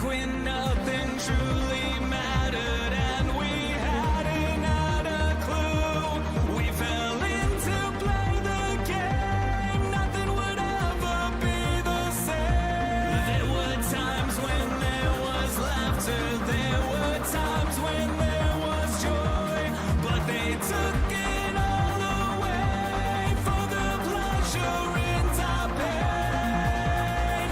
when nothing truly mattered and we hadn't had a clue. We fell in to play the game. Nothing would ever be the same. There were times when there was laughter. There were times when there was joy. But they took it all away for the pleasure in our pain.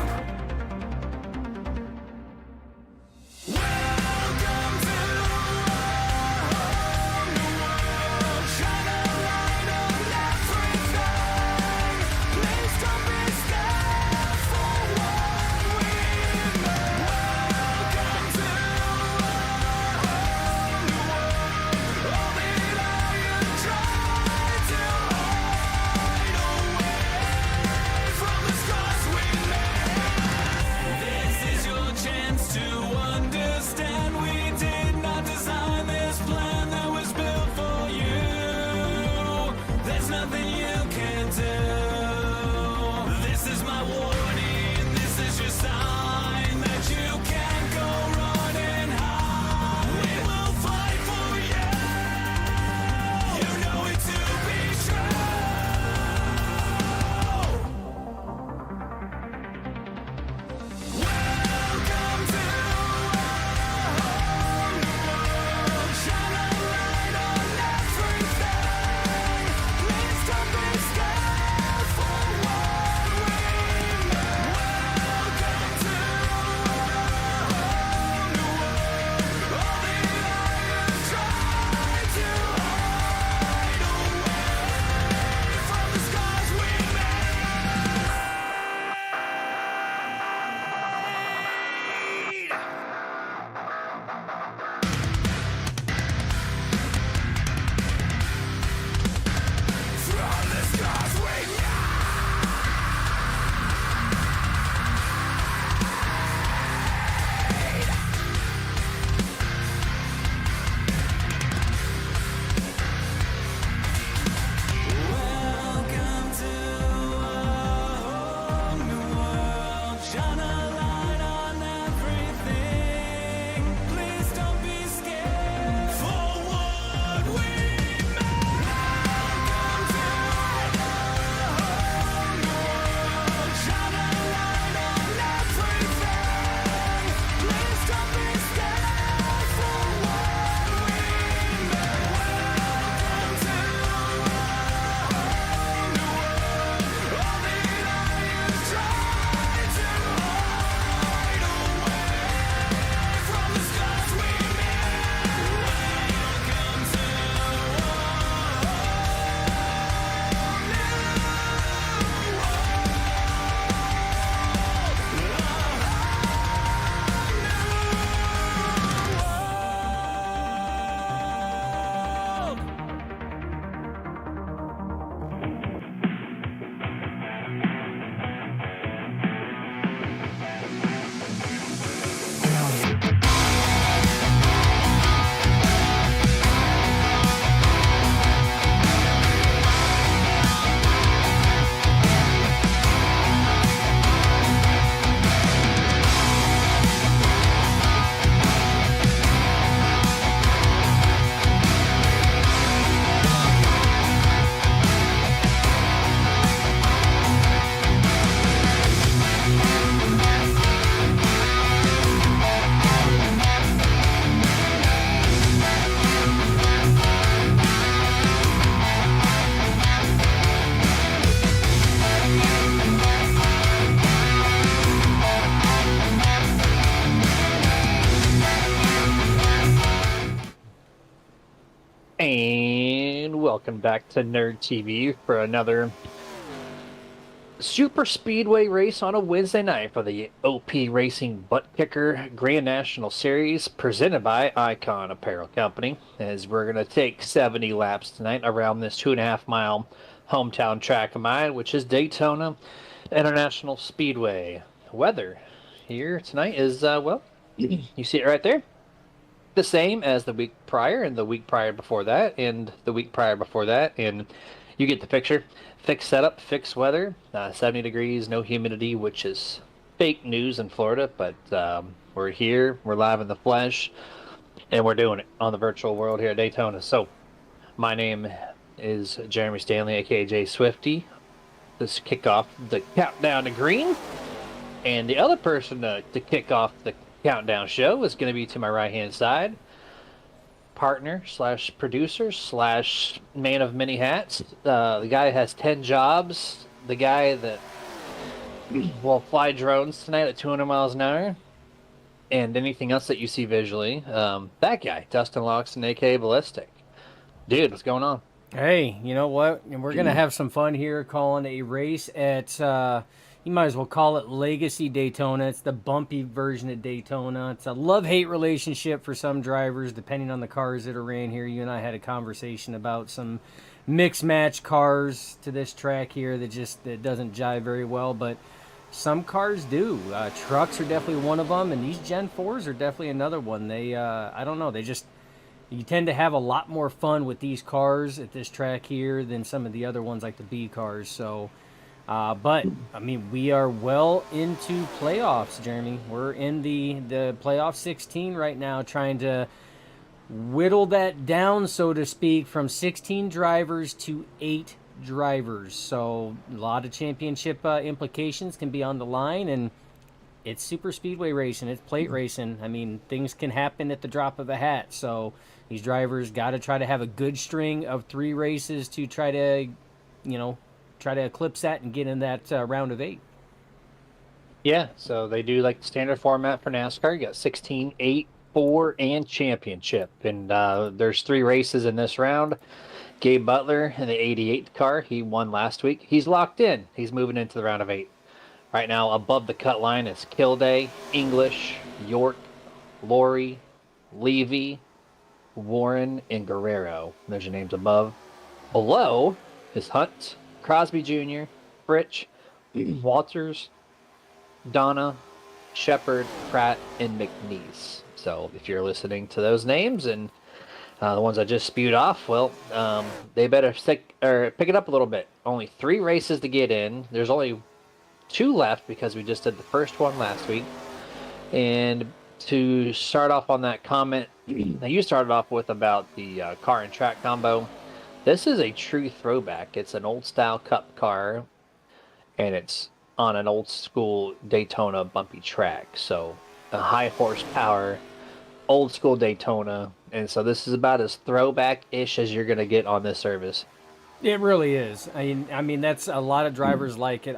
Welcome to our whole new world. Shine a light on everything. Please don't be scared for what we know. Welcome to our whole new world. All that I tried to hide away from the scars we made. This is your chance to understand. We did not design this plan that was built for you. There's nothing you can do. This is my warning. This is your sign that you can't go running high. We will fight for you. You know it to be true. Welcome to our whole new world. Shine a light on everything. Please don't be scared for what we know. Welcome to our whole new world. All that I tried to hide away from the scars we made. From the scars we Welcome to our whole new world. Shine a light on everything. Please don't be scared for what we made. Welcome to our whole new world. Shine a light on everything. Please don't be scared for what we made. Welcome to our whole new world. All that I tried to hide away from the scars we made. Welcome to And welcome back to Nerd TV for another Super Speedway race on a Wednesday night for the OP Racing Buttkicker Grand National Series presented by Icon Apparel Company. As we're going to take 70 laps tonight around this 2.5 mile hometown track of mine, which is Daytona International Speedway. Weather here tonight is, well, you see it right there. The same as the week prior and the week prior before that and the week prior before that, and you get the picture. Fixed setup, fixed weather, 70 degrees, no humidity, which is fake news in Florida, but We're here, we're live in the flesh, and we're doing it on the virtual world here at Daytona. So, my name is Jeremy Stanley, aka Jay Swifty. This kick off the countdown to green. And the other person to kick off the countdown show is going to be to my right hand side, partner slash producer slash man of many hats. The guy has 10 jobs. The guy that will fly drones tonight at 200 miles an hour. And anything else that you see visually. That guy, Dustin Loxton, aka Ballistic. Dude, what's going on? Hey, you know what? And we're going to have some fun here calling a race at, you might as well call it Legacy Daytona. It's the bumpy version of Daytona. It's a love-hate relationship for some drivers, depending on the cars that are in here. You and I had a conversation about some mixed match cars to this track here that doesn't jive very well, but some cars do. Trucks are definitely one of them, and these Gen 4s are definitely another one. I don't know, you tend to have a lot more fun with these cars at this track here than some of the other ones like the B cars. So, but I mean, we are well into playoffs, Jeremy. We're in the playoff 16 right now, trying to whittle that down, so to speak, from 16 drivers to 8 drivers. So a lot of championship implications can be on the line, and it's super speedway racing. It's plate racing. I mean, things can happen at the drop of a hat. So these drivers got to try to have a good string of 3 races to try to eclipse that and get in that round of 8. Yeah, so they do like the standard format for NASCAR. You got 16, 8, 4, and championship. And there's 3 races in this round. Gabe Butler in the 88 car, he won last week. He's locked in. He's moving into the round of 8. Right now, above the cut line is Kilday, English, York, Laurie, Levy, Warren, and Guerrero. There's your names above. Below is Hunt, Crosby Jr., Fritch, Walters, Donna, Shepard, Pratt, and McNeese. So if you're listening to those names and the ones I just spewed off, well, they better pick it up a little bit. Only 3 races to get in. There's only 2 left because we just did the first one last week. And to start off on that comment that you started off with about the car and track combo, this is a true throwback. It's an old style cup car, and it's on an old school Daytona bumpy track. So a high horsepower, old school Daytona. And so this is about as throwback-ish as you're going to get on this service. It really is. I mean, that's a lot of drivers like it.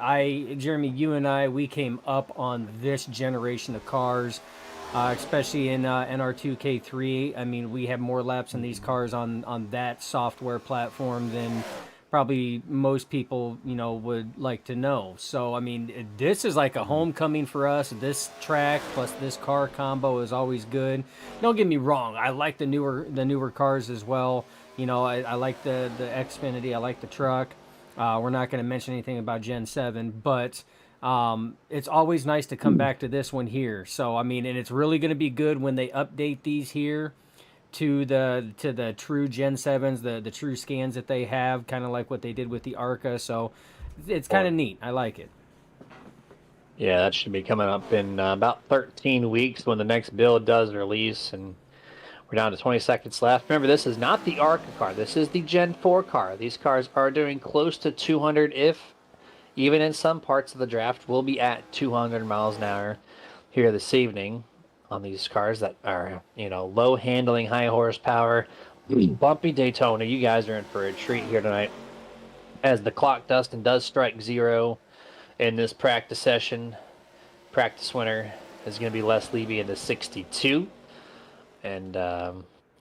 Jeremy, you and I, we came up on this generation of cars, especially in NR2K3. I mean, we have more laps in these cars on that software platform than probably most people, would like to know. So, I mean, this is like a homecoming for us. This track plus this car combo is always good. Don't get me wrong. I like the newer cars as well. I like the Xfinity. I like the truck. We're not going to mention anything about Gen 7, but it's always nice to come back to this one here. So, I mean, and it's really going to be good when they update these here to the true Gen 7s, the true scans that they have, kind of like what they did with the ARCA. So it's kind of neat. I like it. Yeah, that should be coming up in about 13 weeks when the next build does release, and we're down to 20 seconds left. Remember, this is not the ARCA car. This is the Gen 4 car. These cars are doing close to 200, if even in some parts of the draft, will be at 200 miles an hour here this evening on these cars that are, low handling, high horsepower, bumpy Daytona. You guys are in for a treat here tonight as the clock Dustin does strike 0 in this practice session. Practice winner is going to be Les Levy in the 62. And there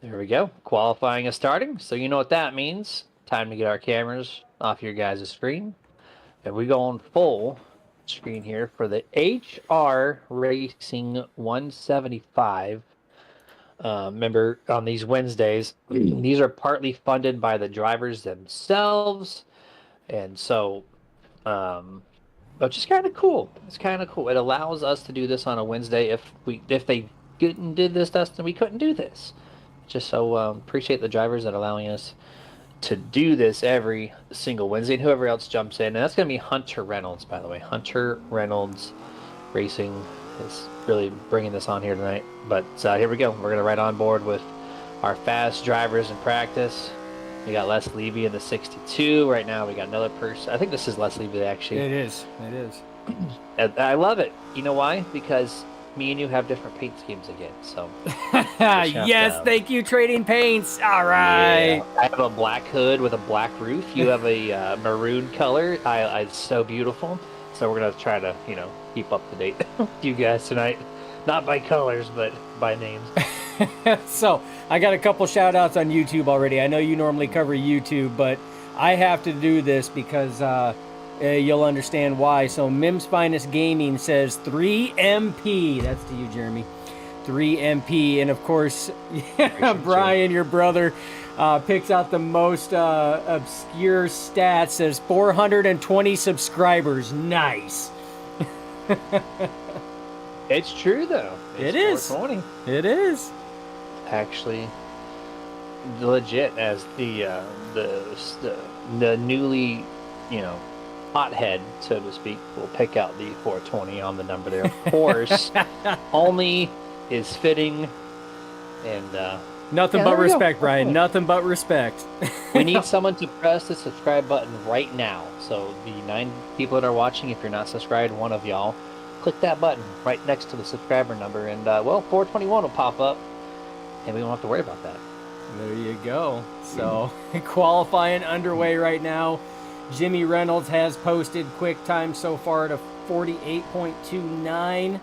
we go. Qualifying is starting. So you know what that means. Time to get our cameras off your guys' screen. And we go on full screen here for the HR Racing 175. Remember, on these Wednesdays, these are partly funded by the drivers themselves. And so, which is kind of cool. It's kind of cool. It allows us to do this on a Wednesday. If they did this, Dustin, we couldn't do this. Just so appreciate the drivers that are allowing us to do this every single Wednesday, and whoever else jumps in. And that's going to be Hunter Reynolds, by the way. Hunter Reynolds Racing is really bringing this on here tonight. But here we go. We're going to ride on board with our fast drivers in practice. We got Les Levy in the 62. Right now we got another person. I think this is Les Levy, actually. It is. It is. I love it. You know why? Because me and you have different paint schemes again. So yes, thank you, Trading Paints. All right. Yeah. I have a black hood with a black roof. You have a maroon color. It's so beautiful. So we're gonna try to, keep up to date with you guys tonight. Not by colors, but by names. So I got a couple shout outs on YouTube already. I know you normally cover YouTube, but I have to do this because you'll understand why. So Mim's Finest Gaming says 3MP. That's to you, Jeremy. 3MP. And of course, Brian, your brother, picks out the most obscure stats. Says 420 subscribers. Nice. It's true, though. It is. 420. It is. Actually, legit as the newly, hothead, so to speak, will pick out the 420 on the number there. Of course, only is fitting, and nothing but respect, Brian. Nothing but respect. We need someone to press the subscribe button right now. So the 9 people that are watching, if you're not subscribed, one of y'all, click that button right next to the subscriber number, and 421 will pop up, and we won't have to worry about that. There you go. So qualifying underway right now. Jimmy Reynolds has posted quick time so far at a 48.29.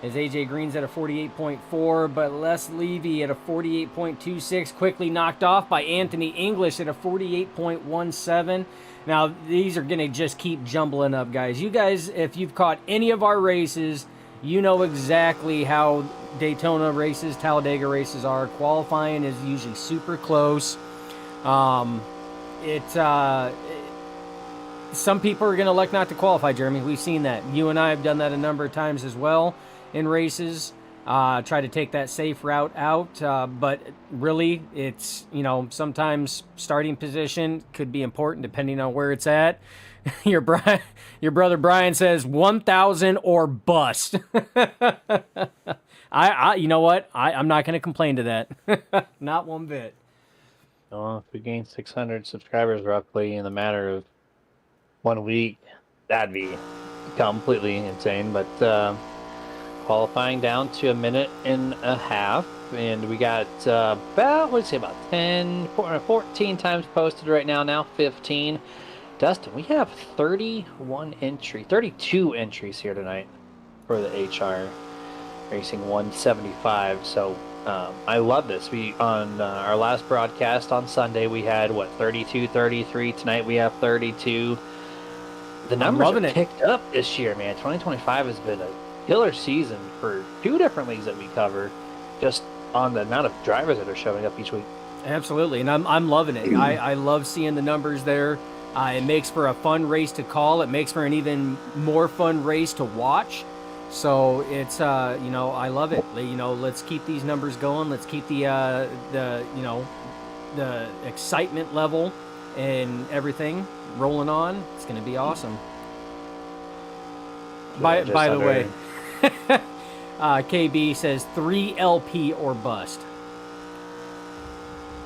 As AJ Green's at a 48.4, but Les Levy at a 48.26, quickly knocked off by Anthony English at a 48.17. Now, these are going to just keep jumbling up, guys. You guys, if you've caught any of our races, you know exactly how Daytona races, Talladega races are. Qualifying is usually super close. Some people are going to elect not to qualify, Jeremy. We've seen that. You and I have done that a number of times as well in races. Try to take that safe route out. But really, it's, sometimes starting position could be important depending on where it's at. Your brother Brian says 1,000 or bust. You know what? I'm not going to complain to that. Not one bit. Well, if we gain 600 subscribers roughly in the matter of 1 week, that'd be completely insane. But qualifying down to a minute and a half, and we got about 14 times posted right now. Now 15. Dustin, we have 32 entries here tonight for the HR Racing 175. So I love this. We on our last broadcast on Sunday we had 32, 33. Tonight we have 32. The numbers have picked up this year, man. 2025 has been a killer season for 2 different leagues that we cover, just on the amount of drivers that are showing up each week. Absolutely, and I'm loving it. I love seeing the numbers there. It makes for a fun race to call. It makes for an even more fun race to watch. So it's I love it. Let's keep these numbers going. Let's keep the excitement level and everything rolling on. It's going to be awesome. By the way, KB says 3LP or bust.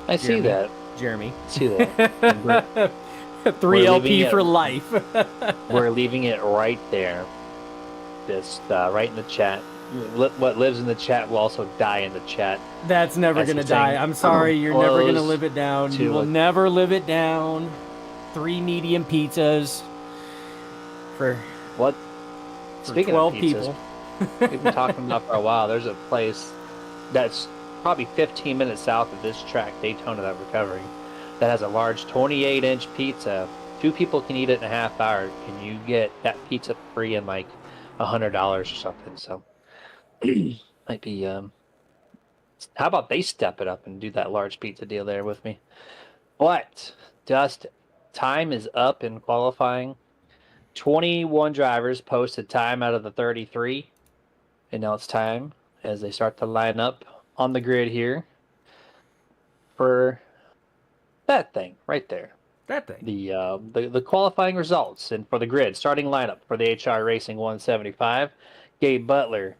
I see that. Jeremy. I see that. 3LP for life. We're leaving it right there. Just right in the chat. What lives in the chat will also die in the chat. That's never going to die. I'm sorry, you're never going to live it down. You will never live it down. 3 medium pizzas for what? Speaking 12 of pizzas, people. We've been talking about for a while. There's a place that's probably 15 minutes south of this track, Daytona, that we're covering, that has a large 28-inch pizza. 2 people can eat it in a half hour. Can you get that pizza free in like $100 or something? So might be. How about they step it up and do that large pizza deal there with me? But Dust, time is up in qualifying. 21 drivers posted time out of the 33, and now it's time as they start to line up on the grid here for that thing right there. That thing. The qualifying results and for the grid starting lineup for the HR Racing 175. Gabe Butler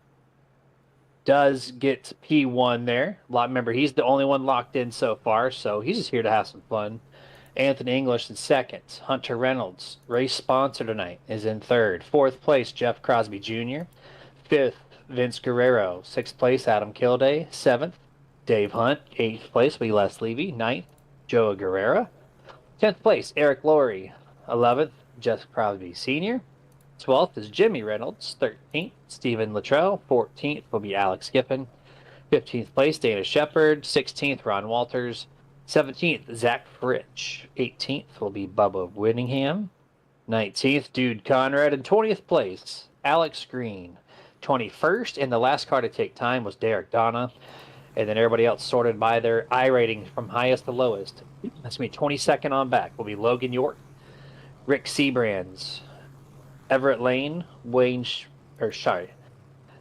does get P1 there. Remember, he's the only one locked in so far, so he's just here to have some fun. Anthony English in second. Hunter Reynolds, race sponsor tonight, is in third. Fourth place, Jeff Crosby Jr. Fifth, Vince Guerrero. Sixth place, Adam Kilday. Seventh, Dave Hunt. Eighth place, will be Les Levy. Ninth, Joe Guerrera. 10th place, Eric Laurie. 11th, Jeff Crosby Sr. 12th is Jimmy Reynolds. 13th, Stephen Luttrell. 14th will be Alex Giffen. 15th place, Dana Shepard. 16th, Ron Walters. 17th, Zach Fritch. 18th will be Bubba Whittingham. 19th, Dude Conrad. And 20th place, Alex Green. 21st, and the last car to take time was Derek Donna. And then everybody else sorted by their I rating from highest to lowest. That's me. 22nd on back will be Logan York, Rick Seabrands, Everett Lane,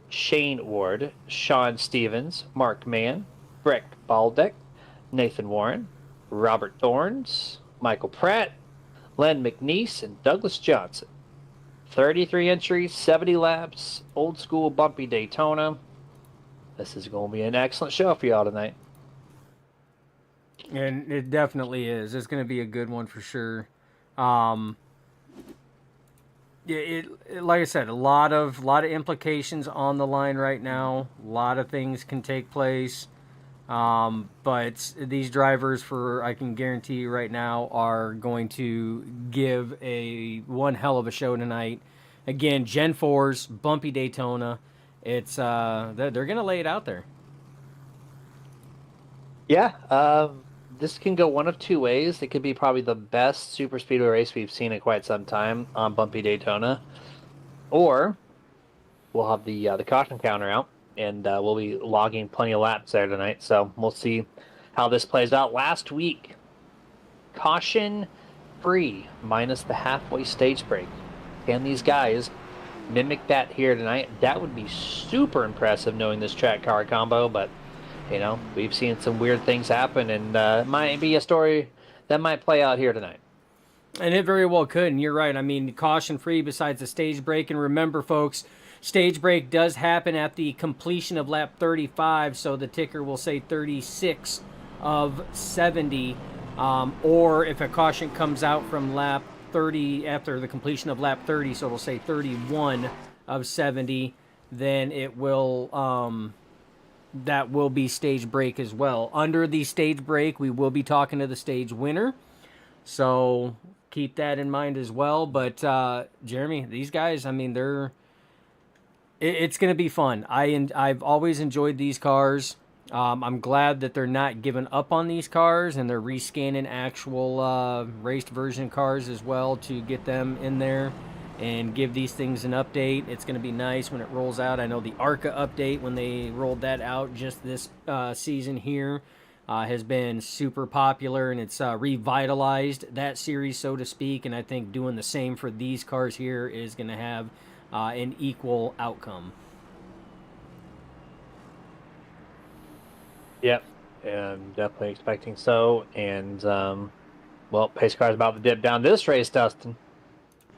Shane Ward, Sean Stevens, Mark Mann, Breck Baldeck, Nathan Warren, Robert Thorns, Michael Pratt, Len McNeese, and Douglas Johnson. 33 entries, 70 laps, old school bumpy Daytona. This is going to be an excellent show for y'all tonight. And it definitely is. It's going to be a good one for sure. Like I said, a lot of implications on the line right now. A lot of things can take place. But these drivers, I can guarantee you right now, are going to give one hell of a show tonight. Again, Gen 4s, bumpy Daytona. It's they're going to lay it out there. Yeah, this can go one of two ways. It could be probably the best super speedway race we've seen in quite some time on bumpy Daytona, or we'll have the caution counter out, and we'll be logging plenty of laps there tonight. So we'll see how this plays out. Last week, caution free minus the halfway stage break. Can these guys mimic that here tonight? That would be super impressive knowing this track car combo, but you know, we've seen some weird things happen, and it might be a story that might play out here tonight. And it very well could, and you're right. I mean, caution free besides the stage break. And remember, folks, stage break does happen at the completion of lap 35, so the ticker will say 36 of 70. Or if a caution comes out from lap 30 after the completion of lap 30, so it'll say 31 of 70, then it will... that will be stage break as well. Under the stage break, we will be talking to the stage winner. So keep that in mind as well. But Jeremy, these guys, I mean, it's going to be fun. I've always enjoyed these cars. I'm glad that they're not giving up on these cars, and they're rescanning actual raced version cars as well to get them in there and give these things an update. It's going to be nice when it rolls out. I know the ARCA update, when they rolled that out just this season here, has been super popular, and it's revitalized that series, so to speak. And I think doing the same for these cars here is going to have an equal outcome. Yep, I'm definitely expecting so. And, well, pace car's about to dip down this race, Dustin.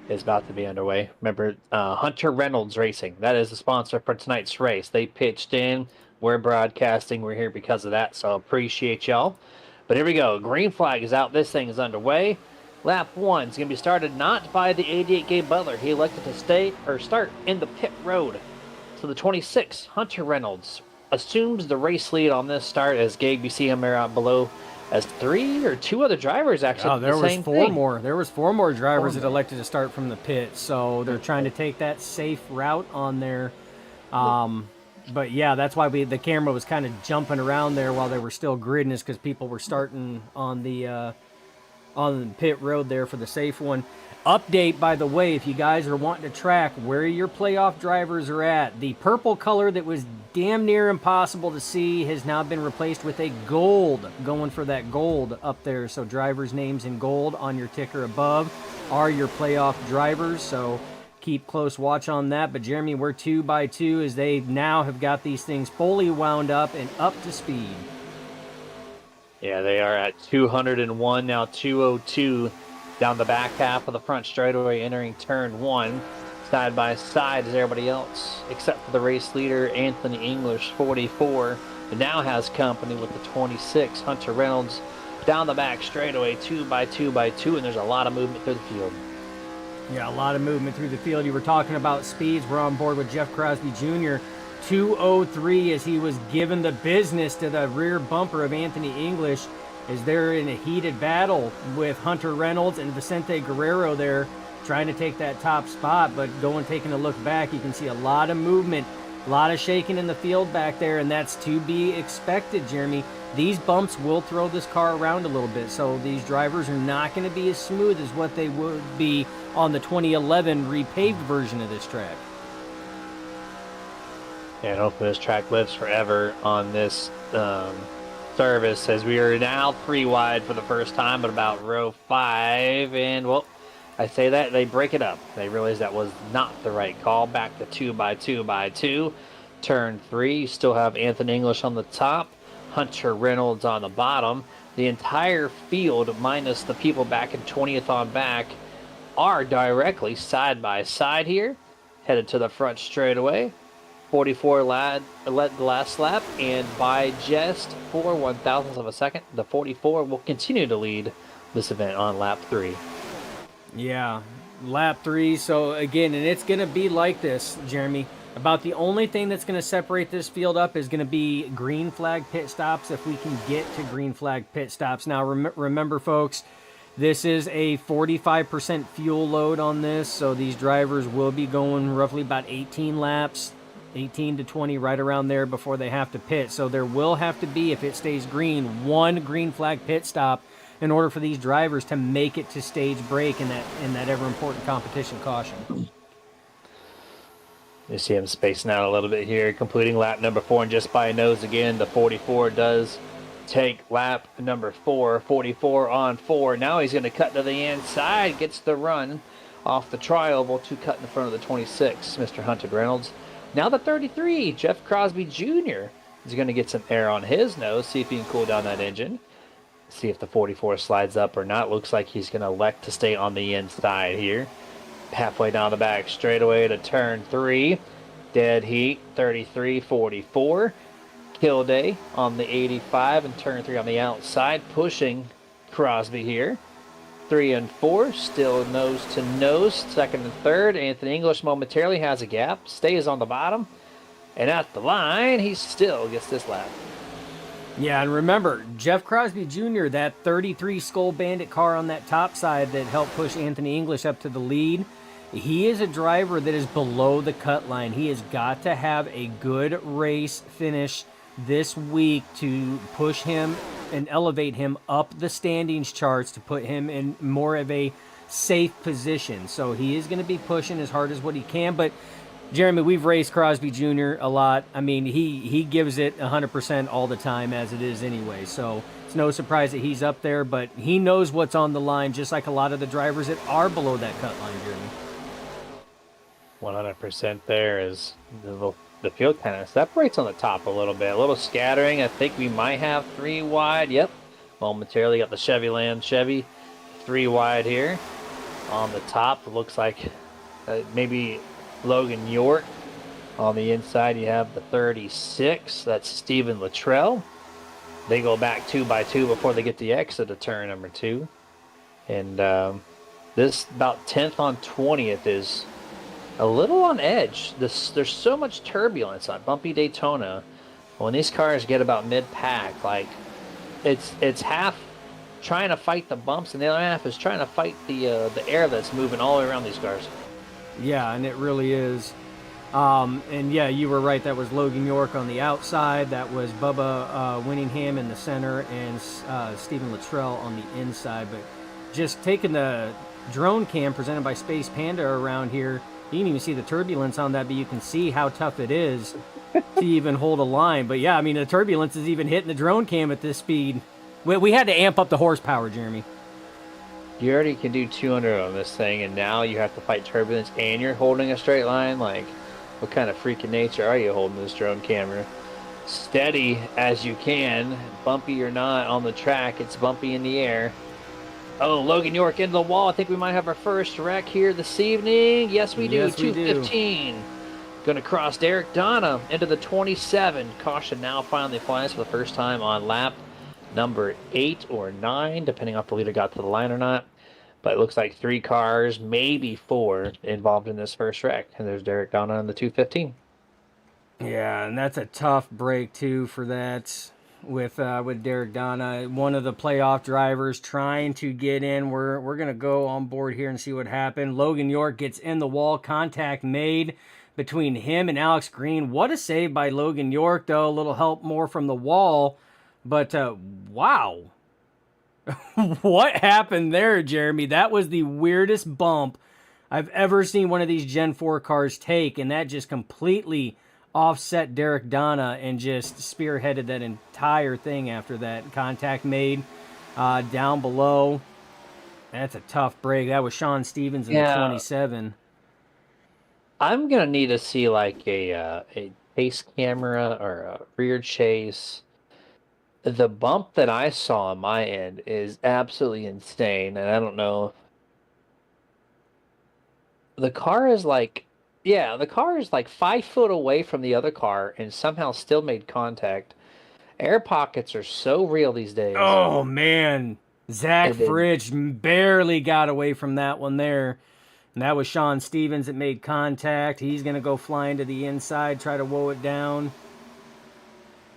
Is about to be underway. Remember, Hunter Reynolds Racing. That is the sponsor for tonight's race. They pitched in. We're broadcasting. We're here because of that, so appreciate y'all. But here we go. Green flag is out. This thing is underway. Lap 1 is going to be started not by the 88 Gabe Butler. He elected to start in the pit road. So the 26 Hunter Reynolds assumes the race lead on this start as Gabe, you see him there out below, as 3 or 2 other drivers actually. Oh, there was 4 more drivers that elected to start from the pit, so they're trying to take that safe route on there. But yeah, that's why the camera was kind of jumping around there while they were still gridding, is because people were starting on the pit road there for the safe one. Update, by the way, if you guys are wanting to track where your playoff drivers are at, the purple color that was damn near impossible to see has now been replaced with a gold, going for that gold up there. So drivers' names in gold on your ticker above are your playoff drivers, so keep close watch on that. But Jeremy, we're 2 by 2 as they now have got these things fully wound up and up to speed. Yeah, they are at 201, now 202 down the back half of the front straightaway entering turn 1. Side by side as everybody else, except for the race leader, Anthony English, 44, who now has company with the 26, Hunter Reynolds, down the back straightaway, 2 by 2 by 2, and there's a lot of movement through the field. Yeah, a lot of movement through the field. You were talking about speeds. We're on board with Jeff Crosby Jr. 203 as he was given the business to the rear bumper of Anthony English as they're in a heated battle with Hunter Reynolds and Vicente Guerrero there trying to take that top spot. But taking a look back, you can see a lot of movement, a lot of shaking in the field back there, and that's to be expected, Jeremy. These bumps will throw this car around a little bit, so these drivers are not going to be as smooth as what they would be on the 2011 repaved version of this track. Yeah, and hopefully this track lives forever on this service, as we are now 3 wide for the first time at about row 5, and well, I say that, they break it up. They realize that was not the right call. Back to 2 by 2 by 2. Turn 3, you still have Anthony English on the top, Hunter Reynolds on the bottom. The entire field, minus the people back in 20th on back, are directly side by side here, headed to the front straightaway. 44 led the last lap, and by just 4 1,000ths of a second, the 44 will continue to lead this event on lap 3. Yeah, lap 3. So again, and it's going to be like this, Jeremy. About the only thing that's going to separate this field up is going to be green flag pit stops, if we can get to green flag pit stops. Now, remember, folks, this is a 45% fuel load on this, so these drivers will be going roughly about 18 laps, 18 to 20, right around there before they have to pit. So there will have to be, if it stays green, 1 green flag pit stop in order for these drivers to make it to stage break in that ever important competition caution. You see him spacing out a little bit here, completing lap number 4, and just by a nose again, the 44 does take lap number 4. 44 on 4. Now he's going to cut to the inside, gets the run off the tri-oval to cut in front of the 26, Mr. Hunter Reynolds. Now the 33, Jeff Crosby Jr. is going to get some air on his nose, see if he can cool down that engine. See if the 44 slides up or not. Looks like he's going to elect to stay on the inside here. Halfway down the back straightaway to turn 3. Dead heat, 33-44. Kill day on the 85 and turn 3 on the outside, pushing Crosby here. 3 and 4, still nose to nose. Second and third, Anthony English momentarily has a gap, stays on the bottom, and at the line, he still gets this lap. Yeah, and remember, Jeff Crosby Jr., that 33 Skull Bandit car on that top side that helped push Anthony English up to the lead, he is a driver that is below the cut line. He has got to have a good race finish this week to push him and elevate him up the standings charts to put him in more of a safe position. So he is going to be pushing as hard as what he can. But, Jeremy, we've raced Crosby Jr. a lot. I mean, he gives it 100% all the time as it is anyway. So it's no surprise that he's up there. But he knows what's on the line, just like a lot of the drivers that are below that cut line, Jeremy. 100% there is the field kind of separates on the top a little bit. A little scattering. I think we might have 3 wide. Yep. Momentarily got the Chevy Land Chevy 3 wide here. On the top, it looks like maybe Logan York. On the inside, you have the 36. That's Stephen Luttrell. They go back 2 by 2 before they get the exit of turn number 2. And this about 10th on 20th is a little on edge. There's so much turbulence on bumpy Daytona. When these cars get about mid-pack, like it's half trying to fight the bumps, and the other half is trying to fight the air that's moving all the way around these cars. Yeah, and it really is. And yeah, you were right. That was Logan York on the outside. That was Bubba Winningham in the center, and Stephen Luttrell on the inside. But just taking the drone cam presented by Space Panda around here, you can even see the turbulence on that, but you can see how tough it is to even hold a line. But yeah, I mean, the turbulence is even hitting the drone cam at this speed. We had to amp up the horsepower, Jeremy. You already can do 200 on this thing, and now you have to fight turbulence, and you're holding a straight line. Like, what kind of freaking nature are you holding this drone camera? Steady as you can, bumpy or not on the track. It's bumpy in the air. Oh, Logan York into the wall. I think we might have our first wreck here this evening. Yes, we do. Yes, we do. 215. Going to cross Derek Donna into the 27. Caution now finally flies for the first time on lap number 8 or 9, depending on if the leader got to the line or not. But it looks like 3 cars, maybe 4, involved in this first wreck. And there's Derek Donna in the 215. Yeah, and that's a tough break too for that with Derek Donna, one of the playoff drivers trying to get in. We're gonna go on board here and see what happened. Logan York gets in the wall, contact made between him and Alex Green. What a save by Logan York, though. A little help more from the wall, but wow. What happened there, Jeremy? That was the weirdest bump I've ever seen one of these Gen 4 cars take, and that just completely offset Derek Donna and just spearheaded that entire thing after that. Contact made down below. That's a tough break. That was Sean Stevens in the 27. I'm going to need to see like a chase camera or a rear chase. The bump that I saw on my end is absolutely insane, and I don't know. The car is like, the car is like 5 foot away from the other car and somehow still made contact. Air pockets are so real these days. Oh, man. Zach Fridge barely got away from that one there. And that was Sean Stevens that made contact. He's going to go flying to the inside, try to woe it down.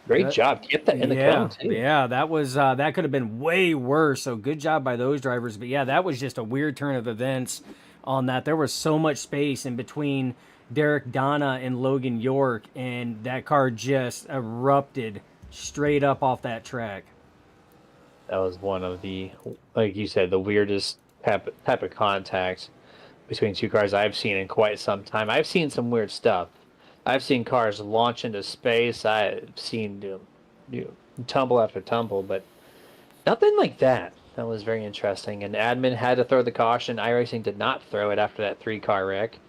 Great job. Get that in the cone, too. Yeah, that was that could have been way worse. So good job by those drivers. But yeah, that was just a weird turn of events on that. There was so much space in between Derek Donna and Logan York, and that car just erupted straight up off that track. That was one of the, like you said, the weirdest type of contacts between 2 cars I've seen in quite some time. I've seen some weird stuff. I've seen cars launch into space. I've seen tumble after tumble, but nothing like that. That was very interesting. And admin had to throw the caution. iRacing did not throw it after that 3-car wreck.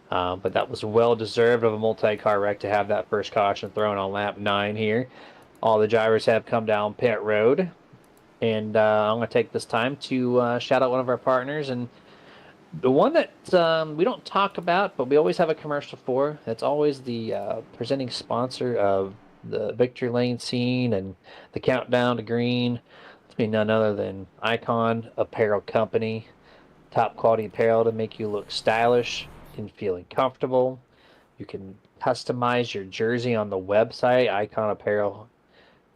But that was well-deserved of a multi-car wreck to have that first caution thrown on lap 9 here. All the drivers have come down pit road. And I'm going to take this time to shout out one of our partners. And the one that we don't talk about, but we always have a commercial for. It's always the presenting sponsor of the Victory Lane scene and the countdown to green. It's be none other than Icon Apparel Company. Top quality apparel to make you look stylish and feeling comfortable. You can customize your jersey on the website,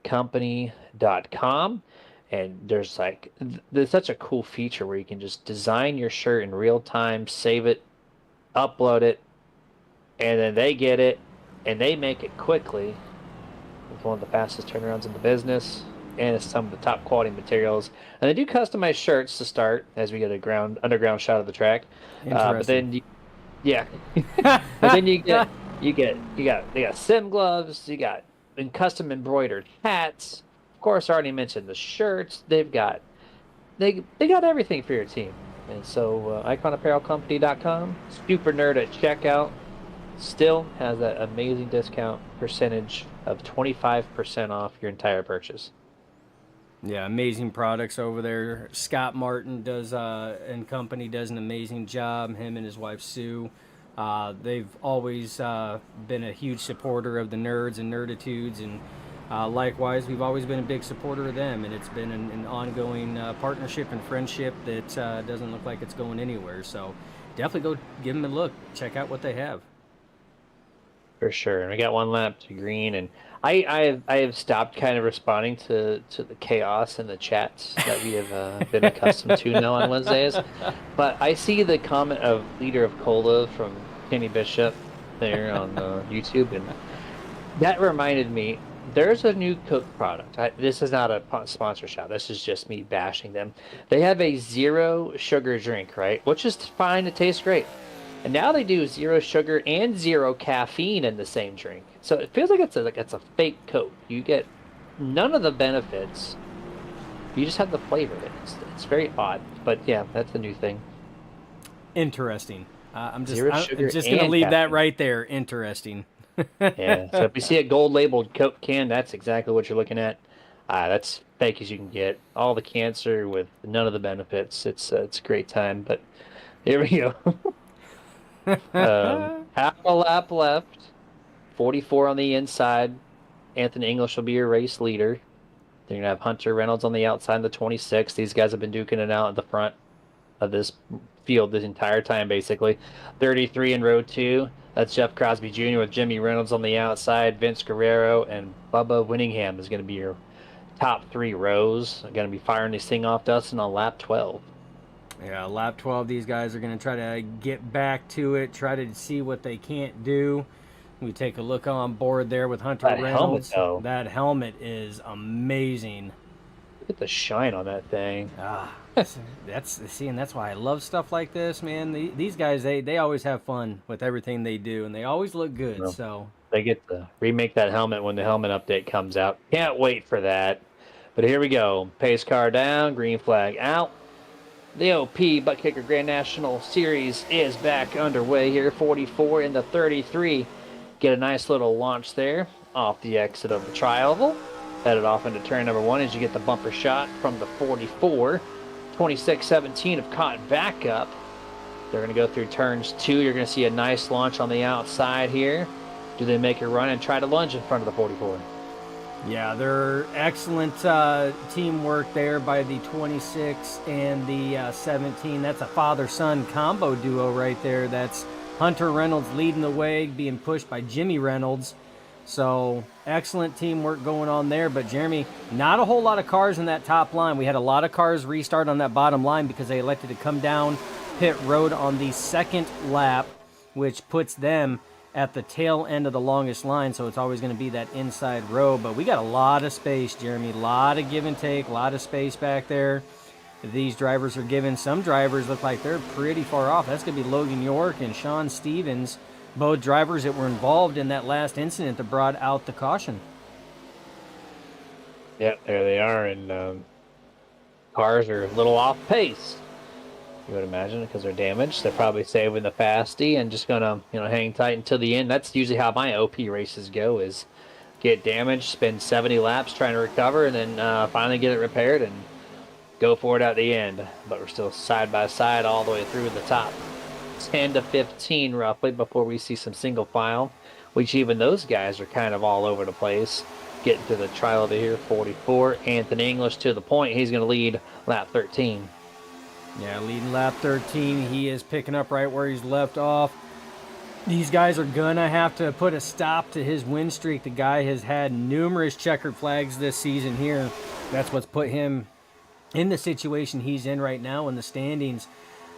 iconapparelcompany.com. And there's such a cool feature where you can just design your shirt in real time, save it, upload it, and then they get it, and they make it quickly. It's one of the fastest turnarounds in the business, and it's some of the top quality materials. And they do customized shirts to start as we get a underground shot of the track. But then, but then they got sim gloves, you got custom embroidered hats. Of course, I already mentioned the shirts. They got everything for your team. And so iconapparelcompany.com, super nerd at checkout, still has that amazing discount percentage of 25% off your entire purchase. Yeah, amazing products over there. Scott Martin and company does an amazing job. Him and his wife Sue. They've always been a huge supporter of the nerds and nerditudes, and likewise, we've always been a big supporter of them, and it's been an ongoing partnership and friendship that doesn't look like it's going anywhere. So definitely go give them a look. Check out what they have. For sure. And we got one lap to green, and I have stopped kind of responding to the chaos in the chats that we have been accustomed to now on Wednesdays. But I see the comment of Leader of Cola from Kenny Bishop there on YouTube, and that reminded me, there's a new Coke product. This is not a sponsor shot. This is just me bashing them. They have a 0 sugar drink, right? Which is fine. It tastes great. And now they do 0 sugar and 0 caffeine in the same drink. So it feels like it's a fake Coke. You get none of the benefits. You just have the flavor. It's very odd. But yeah, that's the new thing. Interesting. I'm just going to leave caffeine. that right there. Interesting. Yeah. So if you see a gold labeled Coke can, that's exactly what you're looking at. That's fake as you can get. All the cancer with none of the benefits. It's a great time. But here we go. Half a lap left. 44 on the inside. Anthony English will be your race leader. Then you're gonna have Hunter Reynolds on the outside in the 26. These guys have been duking it out at the front of this field this entire time, basically. 33 in row 2. That's Jeff Crosby Jr. with Jimmy Reynolds on the outside. Vince Guerrero and Bubba Winningham is going to be your top 3 rows. Going to be firing this thing off, Dustin, on lap 12. Yeah, lap 12, these guys are going to try to get back to it, try to see what they can't do. We take a look on board there with Hunter Reynolds. That helmet is amazing. Look at the shine on that thing. That's why I love stuff like this, man. These guys, they always have fun with everything they do, and they always look good. Well, so they get to remake that helmet when the helmet update comes out. Can't wait for that. But here we go. Pace car down, green flag out. The OP Buttkicker Grand National Series is back underway here. 44 in the 33. Get a nice little launch there off the exit of the tri-oval. Headed off into turn number 1 as you get the bumper shot from the 44. 26-17 have caught back up. They're going to go through turns 2. You're going to see a nice launch on the outside here. Do they make a run and try to lunge in front of the 44? Yeah, they're excellent teamwork there by the 26 and the 17. That's a father-son combo duo right there. That's Hunter Reynolds leading the way, being pushed by Jimmy Reynolds. So excellent teamwork going on there. But Jeremy, not a whole lot of cars in that top line. We had a lot of cars restart on that bottom line because they elected to come down pit road on the second lap, which puts them at the tail end of the longest line. So it's always going to be that inside row. But we got a lot of space, Jeremy. A lot of give and take, a lot of space back there. These drivers are given. Some drivers look like they're pretty far off. That's going to be Logan York and Sean Stevens, both drivers that were involved in that last incident that brought out the caution. Yeah, there they are, and cars are a little off pace, you would imagine, because they're damaged. They're probably saving the fasty and just gonna, hang tight until the end. That's usually how my OP races go: is get damaged, spend 70 laps trying to recover, and then finally get it repaired and go for it at the end. But we're still side by side all the way through the top 10 to 15 roughly before we see some single file, which even those guys are kind of all over the place. Getting to the trial over here. 44, Anthony English to the point. He's going to lead lap 13. Yeah, leading lap 13. He is picking up right where he's left off. These guys are going to have to put a stop to his win streak. The guy has had numerous checkered flags this season here. That's what's put him in the situation he's in right now in the standings.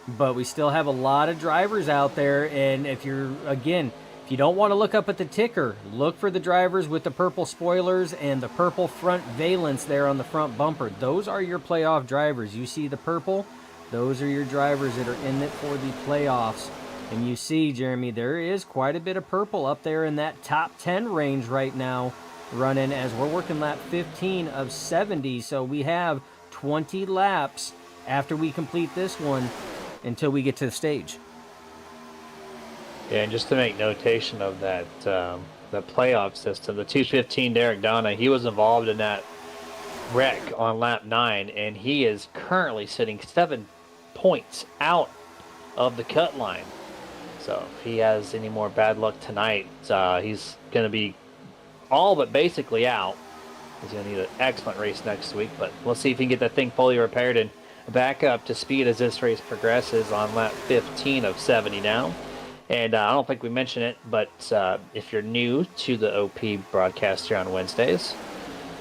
But we still have a lot of drivers out there, and if you don't want to look up at the ticker, look for the drivers with the purple spoilers and the purple front valence there on the front bumper. Those are your playoff drivers. You see the purple? Those are your drivers that are in it for the playoffs. And you see, Jeremy, there is quite a bit of purple up there in that top 10 range right now running as we're working lap 15 of 70. So we have 20 laps after we complete this one until we get to the stage. Yeah, and just to make notation of that, the playoff system, the 215 Derek Donna, he was involved in that wreck on lap 9, and he is currently sitting 7 points out of the cut line. So if he has any more bad luck tonight, he's going to be all but basically out. He's going to need an excellent race next week, but we'll see if he can get that thing fully repaired and back up to speed as this race progresses on lap 15 of 70 now. And I don't think we mentioned it, but if you're new to the OP broadcast here on Wednesdays,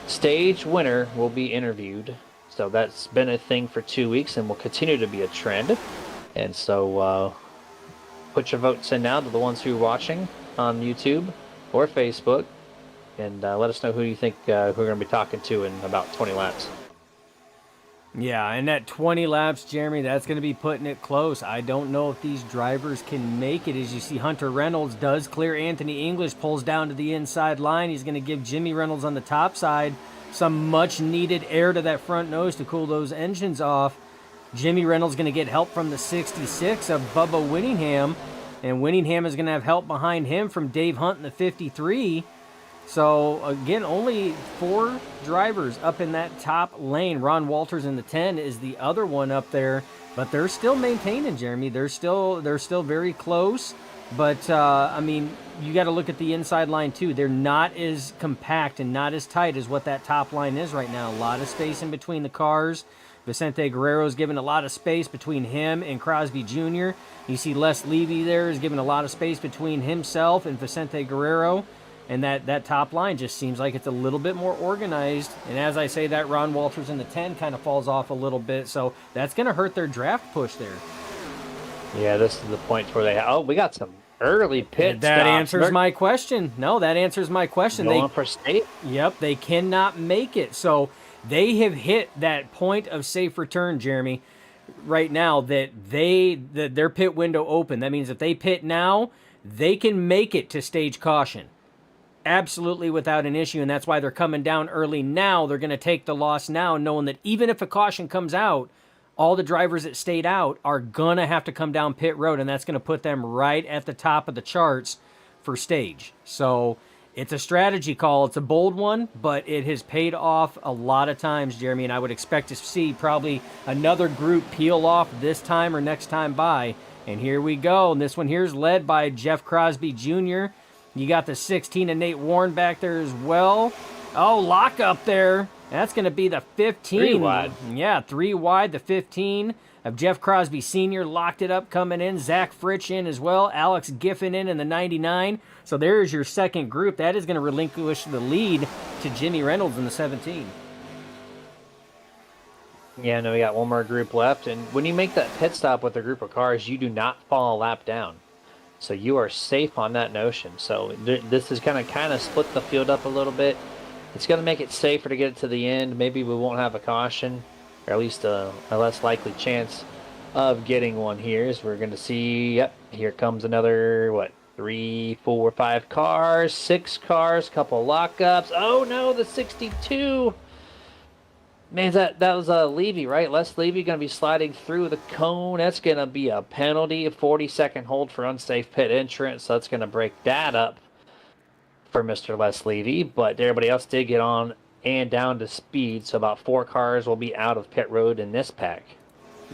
stage winner will be interviewed. So that's been a thing for 2 weeks and will continue to be a trend. And so put your votes in now to the ones who are watching on YouTube or Facebook, and let us know who you think we're going to be talking to in about 20 laps. Yeah, and at 20 laps, Jeremy, that's going to be putting it close. I don't know if these drivers can make it. As you see, Hunter Reynolds does clear Anthony English, pulls down to the inside line. He's going to give Jimmy Reynolds on the top side some much-needed air to that front nose to cool those engines off. Jimmy Reynolds going to get help from the 66 of Bubba Winningham, and Winningham is going to have help behind him from Dave Hunt in the 53. So again, only 4 drivers up in that top lane. Ron Walters in the 10 is the other one up there, but they're still maintaining, Jeremy. They're still very close. But I mean, you got to look at the inside line too. They're not as compact and not as tight as what that top line is right now. A lot of space in between the cars. Vicente Guerrero's given a lot of space between him and Crosby Jr. You see Les Levy there is giving a lot of space between himself and Vicente Guerrero. And that top line just seems like it's a little bit more organized. And as I say that, Ron Walters in the 10 kind of falls off a little bit. So that's going to hurt their draft push there. Yeah, this is the point where we got some early pit That stops. answers my question. No, that answers my question. Going for state? Yep, they cannot make it. So they have hit that point of safe return, Jeremy, right now that their pit window open. That means if they pit now, they can make it to stage caution. Absolutely without an issue, and that's why they're coming down early now. They're going to take the loss now, knowing that even if a caution comes out, all the drivers that stayed out are going to have to come down pit road, and that's going to put them right at the top of the charts for stage. So it's a strategy call. It's a bold one, but it has paid off a lot of times, Jeremy, and I would expect to see probably another group peel off this time or next time by. And here we go. And this one here is led by Jeff Crosby Jr., You got the 16 and Nate Warren back there as well. Oh, lock up there. That's going to be the 15. 3 wide. Yeah, 3 wide. The 15 of Jeff Crosby Sr. locked it up coming in. Zach Fritsch in as well. Alex Giffen in the 99. So there's your second group. That is going to relinquish the lead to Jimmy Reynolds in the 17. Yeah, no, we got one more group left. And when you make that pit stop with a group of cars, you do not fall a lap down. So you are safe on that notion. So this is going to kind of split the field up a little bit. It's going to make it safer to get it to the end. Maybe we won't have a caution, or at least a less likely chance of getting one here. As we're going to see, yep, here comes another, 3, 4, 5 cars, 6 cars, couple lockups. Oh no, the 62. Man, that was Levy, right? Les Levy going to be sliding through the cone. That's going to be a penalty, a 40-second hold for unsafe pit entrance. So that's going to break that up for Mr. Les Levy. But everybody else did get on and down to speed. So about 4 cars will be out of pit road in this pack.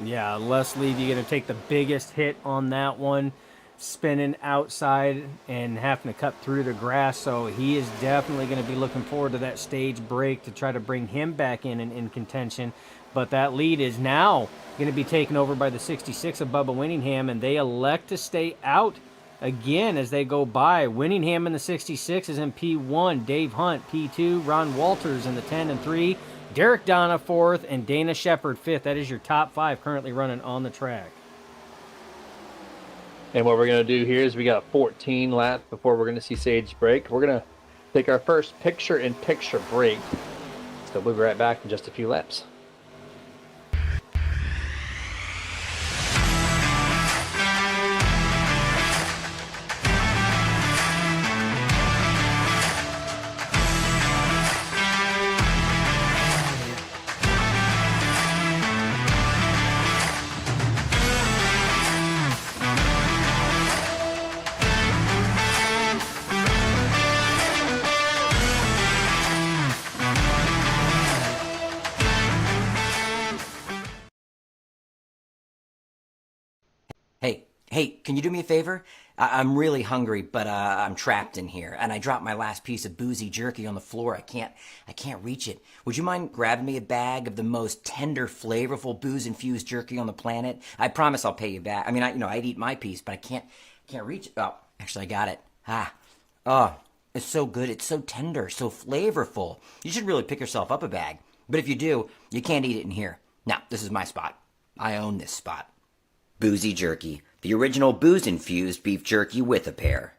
Yeah, Les Levy going to take the biggest hit on that one, spinning outside and having to cut through the grass. So he is definitely going to be looking forward to that stage break to try to bring him back in contention. But that lead is now going to be taken over by the 66 of Bubba Winningham, and they elect to stay out again as they go by. Winningham in the 66 is in P1, Dave Hunt P2, Ron Walters in the 10 and 3, Derek Donna 4th, and Dana Shepard 5th. That is your top 5 currently running on the track. And what we're going to do here is we got 14 laps before we're going to see stage break. We're going to take our first picture-in-picture break. So we'll be right back in just a few laps. Hey, can you do me a favor? I'm really hungry, but I'm trapped in here, and I dropped my last piece of boozy jerky on the floor. I can't reach it. Would you mind grabbing me a bag of the most tender, flavorful, booze-infused jerky on the planet? I promise I'll pay you back. I mean, I'd eat my piece, but I can't reach it. Oh, actually, I got it. Oh, it's so good. It's so tender, so flavorful. You should really pick yourself up a bag. But if you do, you can't eat it in here. Now, this is my spot. I own this spot. Boozy jerky. The original booze-infused beef jerky with a pair.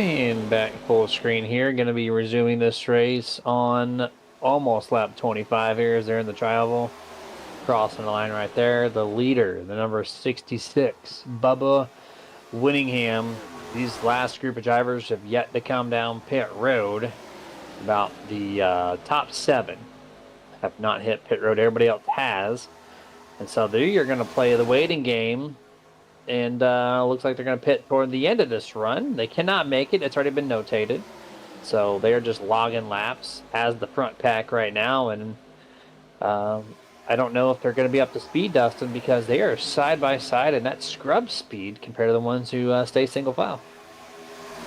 And back full screen here. Going to be resuming this race on almost lap 25 here as they're in the travel. Crossing the line right there. The leader, the number 66, Bubba Winningham. These last group of drivers have yet to come down pit road. About the top 7 have not hit pit road. Everybody else has. And so they're going to play the waiting game. And looks like they're going to pit toward the end of this run. They cannot make it. It's already been notated. So they are just logging laps as the front pack right now. And I don't know if they're going to be up to speed, Dustin, because they are side by side in that scrub speed compared to the ones who stay single file.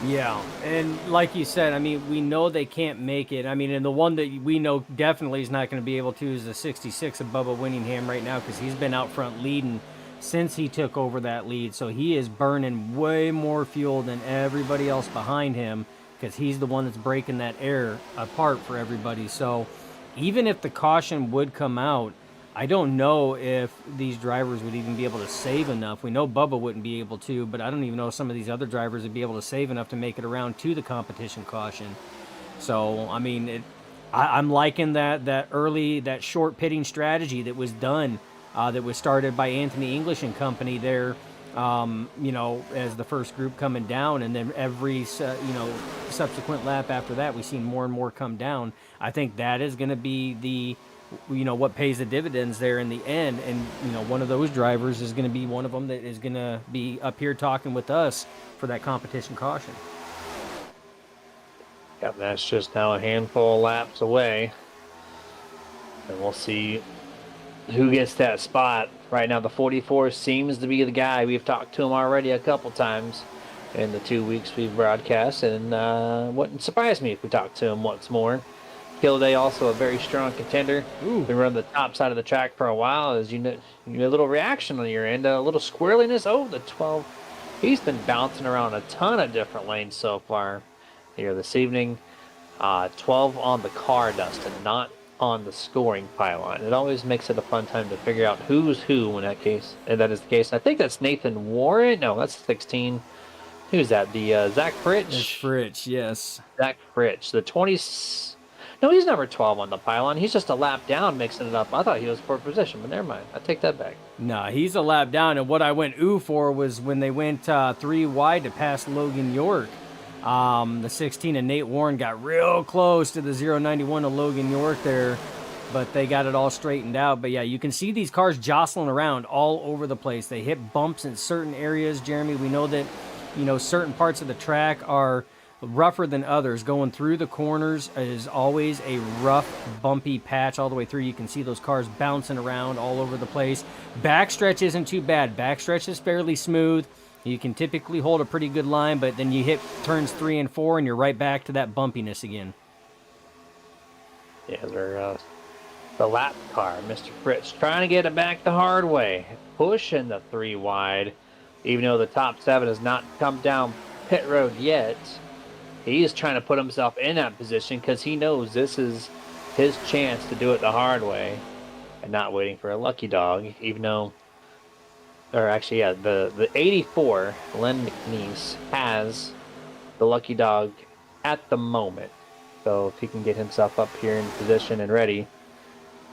Yeah, and like you said, I mean, we know they can't make it. I mean, and the one that we know definitely is not going to be able to is the 66 of Bubba Winningham right now, because he's been out front leading since he took over that lead. So he is burning way more fuel than everybody else behind him, because he's the one that's breaking that air apart for everybody. So even if the caution would come out, I don't know if these drivers would even be able to save enough. We know Bubba wouldn't be able to, but I don't even know if some of these other drivers would be able to save enough to make it around to the competition caution. So, I mean, I'm liking that short pitting strategy that was done, that was started by Anthony English and company there, as the first group coming down, and then every, subsequent lap after that, we've seen more and more come down. I think that is going to be what pays the dividends there in the end. And, one of those drivers is going to be one of them that is going to be up here talking with us for that competition caution. Yep, that's just now a handful of laps away. And we'll see who gets that spot. Right now, the 44 seems to be the guy. We've talked to him already a couple times in the 2 weeks we've broadcast, and wouldn't surprise me if we talked to him once more. Kilday also a very strong contender. Been running the top side of the track for a while. As you know, a little reaction on your end, a little squirreliness. Oh, the 12. He's been bouncing around a ton of different lanes so far here this evening. 12 on the car, Dustin, not on the scoring pylon. It always makes it a fun time to figure out who's who when that is the case. I think that's Nathan Warren. No, that's 16. Who's that? The Zach Fritsch? It's Fritsch, yes. Zach Fritsch. The 20. No, he's number 12 on the pylon. He's just a lap down mixing it up. I thought he was fourth position, but never mind. I take that back. Nah, he's a lap down, and what I went ooh for was when they went 3 wide to pass Logan York. The 16 and Nate Warren got real close to the 091 of Logan York there, but they got it all straightened out. But yeah, you can see these cars jostling around all over the place. They hit bumps in certain areas, Jeremy. We know that, certain parts of the track are rougher than others. Going through the corners is always a rough, bumpy patch all the way through. You can see those cars bouncing around all over the place. Backstretch isn't too bad. Backstretch is fairly smooth. You can typically hold a pretty good line, but then you hit turns 3 and 4 and you're right back to that bumpiness again. Yeah, they're the lap car, Mr. Fritz, trying to get it back the hard way. Pushing the 3 wide, even though the top 7 has not come down pit road yet. He is trying to put himself in that position because he knows this is his chance to do it the hard way and not waiting for a lucky dog, even though, or actually, yeah, the 84, Len McNeese, has the lucky dog at the moment. So if he can get himself up here in position and ready.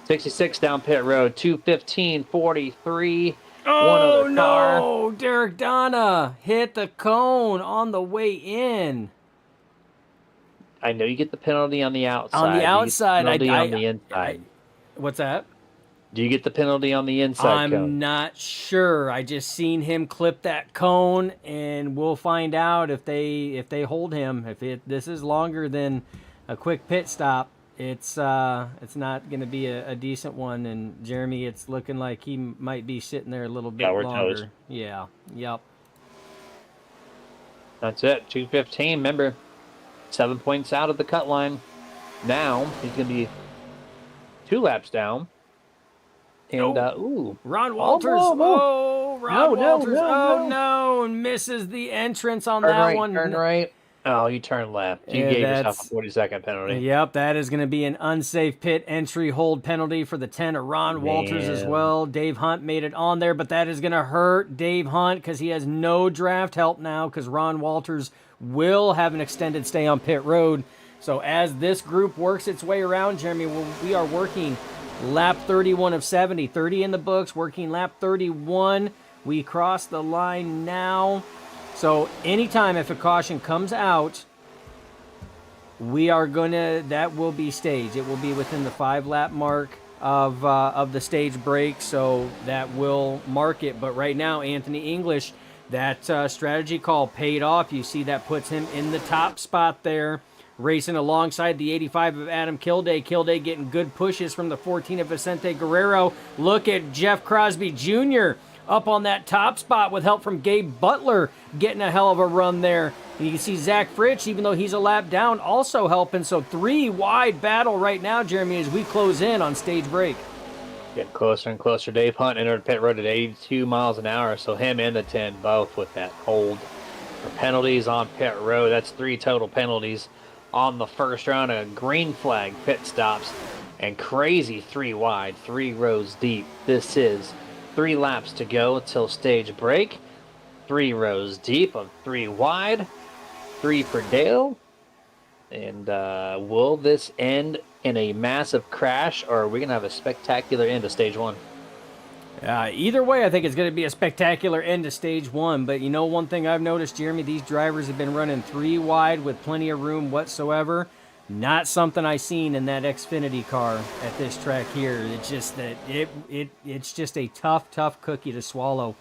66 down pit road, 2:15:43. Oh, no! Derek Donna hit the cone on the way in. I know you get the penalty on the outside. On the outside, on the inside. What's that? Do you get the penalty on the inside? I'm not sure. I just seen him clip that cone, and we'll find out if they hold him. If this is longer than a quick pit stop, it's not going to be a decent one. And Jeremy, it's looking like he might be sitting there a little bit longer. Toast. Yeah. Yep. That's it. 2:15. Remember, 7 points out of the cut line. Now he's going to be 2 laps down. And, Ron Walters. Ron Walters. No. And misses the entrance on Turn that right, one. Turn right. Oh, you turned left. You Yeah, gave yourself a that's 40-second penalty. Yep, that is going to be an unsafe pit entry hold penalty for the 10 of Ron Walters as Damn. well. Dave Hunt made it on there, but that is going to hurt Dave Hunt because he has no draft help now because Ron Walters will have an extended stay on pit road. So as this group works its way around, Jeremy, we are working lap 31 of 70, 30 in the books, working lap 31. We cross the line now. So anytime if a caution comes out, that will be staged. It will be within the 5-lap mark of the stage break, so that will mark it. But right now, Anthony English, that strategy call paid off. You see that puts him in the top spot there, racing alongside the 85 of Adam Kilday. Kilday getting good pushes from the 14 of Vicente Guerrero. Look at Jeff Crosby Jr. up on that top spot with help from Gabe Butler getting a hell of a run there. And you can see Zach Fritsch, even though he's a lap down, also helping. So 3-wide battle right now, Jeremy, as we close in on stage break. Getting closer and closer. Dave Hunt entered pit road at 82 miles an hour, so him and the 10 both with that hold for penalties on pit road. That's 3 total penalties on the first round of green flag pit stops and crazy 3 wide, 3 rows deep. This is 3 laps to go till stage break. 3 rows deep of 3 wide, 3 for Dale. And will this end in a massive crash, or are we going to have a spectacular end to stage 1? Either way, I think it's going to be a spectacular end to stage 1. But you know, one thing I've noticed, Jeremy, these drivers have been running 3 wide with plenty of room whatsoever. Not something I seen in that Xfinity car at this track here. It's just that it's just a tough cookie to swallow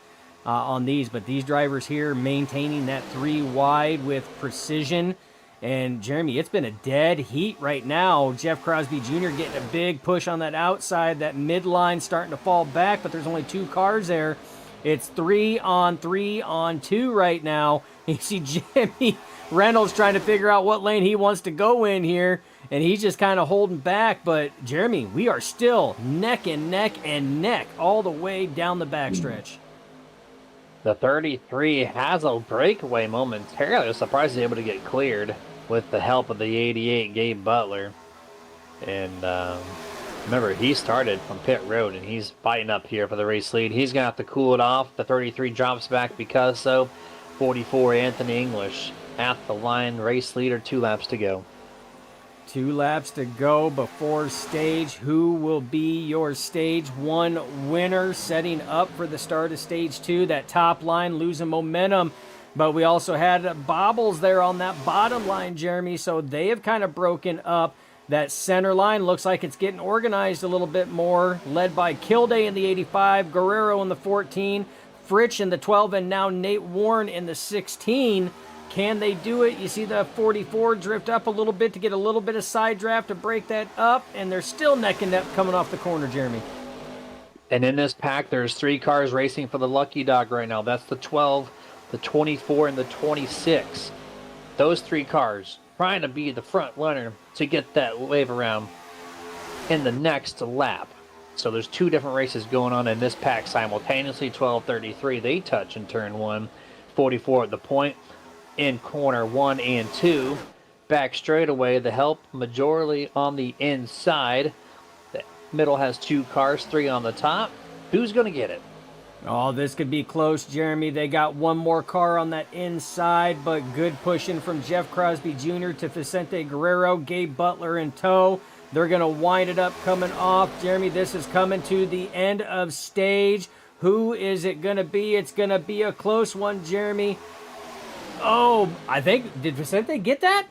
on these. But these drivers here maintaining that 3 wide with precision. And Jeremy, it's been a dead heat right now. Jeff Crosby Jr. getting a big push on that outside. That midline starting to fall back, but there's only 2 cars there. It's 3 on 3 on 2 right now. You see Jimmy Reynolds trying to figure out what lane he wants to go in here, and he's just kind of holding back. But Jeremy, we are still neck and neck all the way down the backstretch. The 33 has a breakaway momentarily. I was surprised he was able to get cleared with the help of the 88 Gabe Butler. And remember, he started from pit road, and he's fighting up here for the race lead. He's going to have to cool it off. The 33 drops back because so. 44 Anthony English at the line, race leader, 2 laps to go. 2 laps to go before stage. Who will be your stage 1 winner, setting up for the start of stage 2? That top line losing momentum, but we also had bobbles there on that bottom line, Jeremy, so they have kind of broken up. That center line looks like it's getting organized a little bit more, led by Kilday in the 85, Guerrero in the 14, Fritsch in the 12, and now Nate Warren in the 16. Can they do it? You see the 44 drift up a little bit to get a little bit of side draft to break that up, and they're still neck and neck coming off the corner, Jeremy. And in this pack, there's 3 cars racing for the Lucky Dog right now. That's the 12, the 24, and the 26. Those 3 cars trying to be the front runner to get that wave around in the next lap. So there's 2 different races going on in this pack simultaneously. 12:33, they touch in turn 1. 44 at the point. In corner 1 and 2, back straightaway, the help majorly on the inside. The middle has 2 cars, 3 on the top. Who's going to get it? Oh, this could be close, Jeremy. They got 1 more car on that inside, but good pushing from Jeff Crosby Jr. to Vicente Guerrero, Gabe Butler in tow. They're going to wind it up coming off. Jeremy, this is coming to the end of stage. Who is it going to be? It's going to be a close one, Jeremy. Oh, I think, did Vicente get that?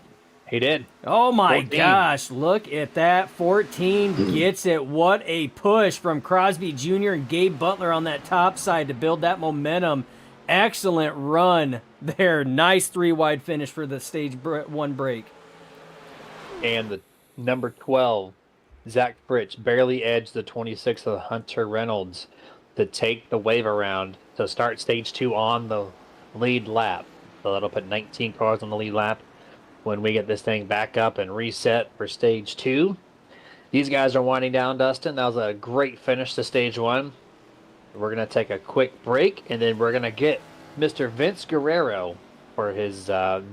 He did. Oh my 14. gosh, look at that. 14 gets it. What a push from Crosby Jr. and Gabe Butler on that top side to build that momentum. Excellent run there. Nice 3-wide finish for the stage 1 break. And the number 12, Zach Fritsch, barely edged the 26 of Hunter Reynolds to take the wave around to start stage 2 on the lead lap. So that'll put 19 cars on the lead lap when we get this thing back up and reset for stage 2. These guys are winding down, Dustin. That was a great finish to stage 1. We're going to take a quick break, and then we're going to get Mr. Vince Guerrero for his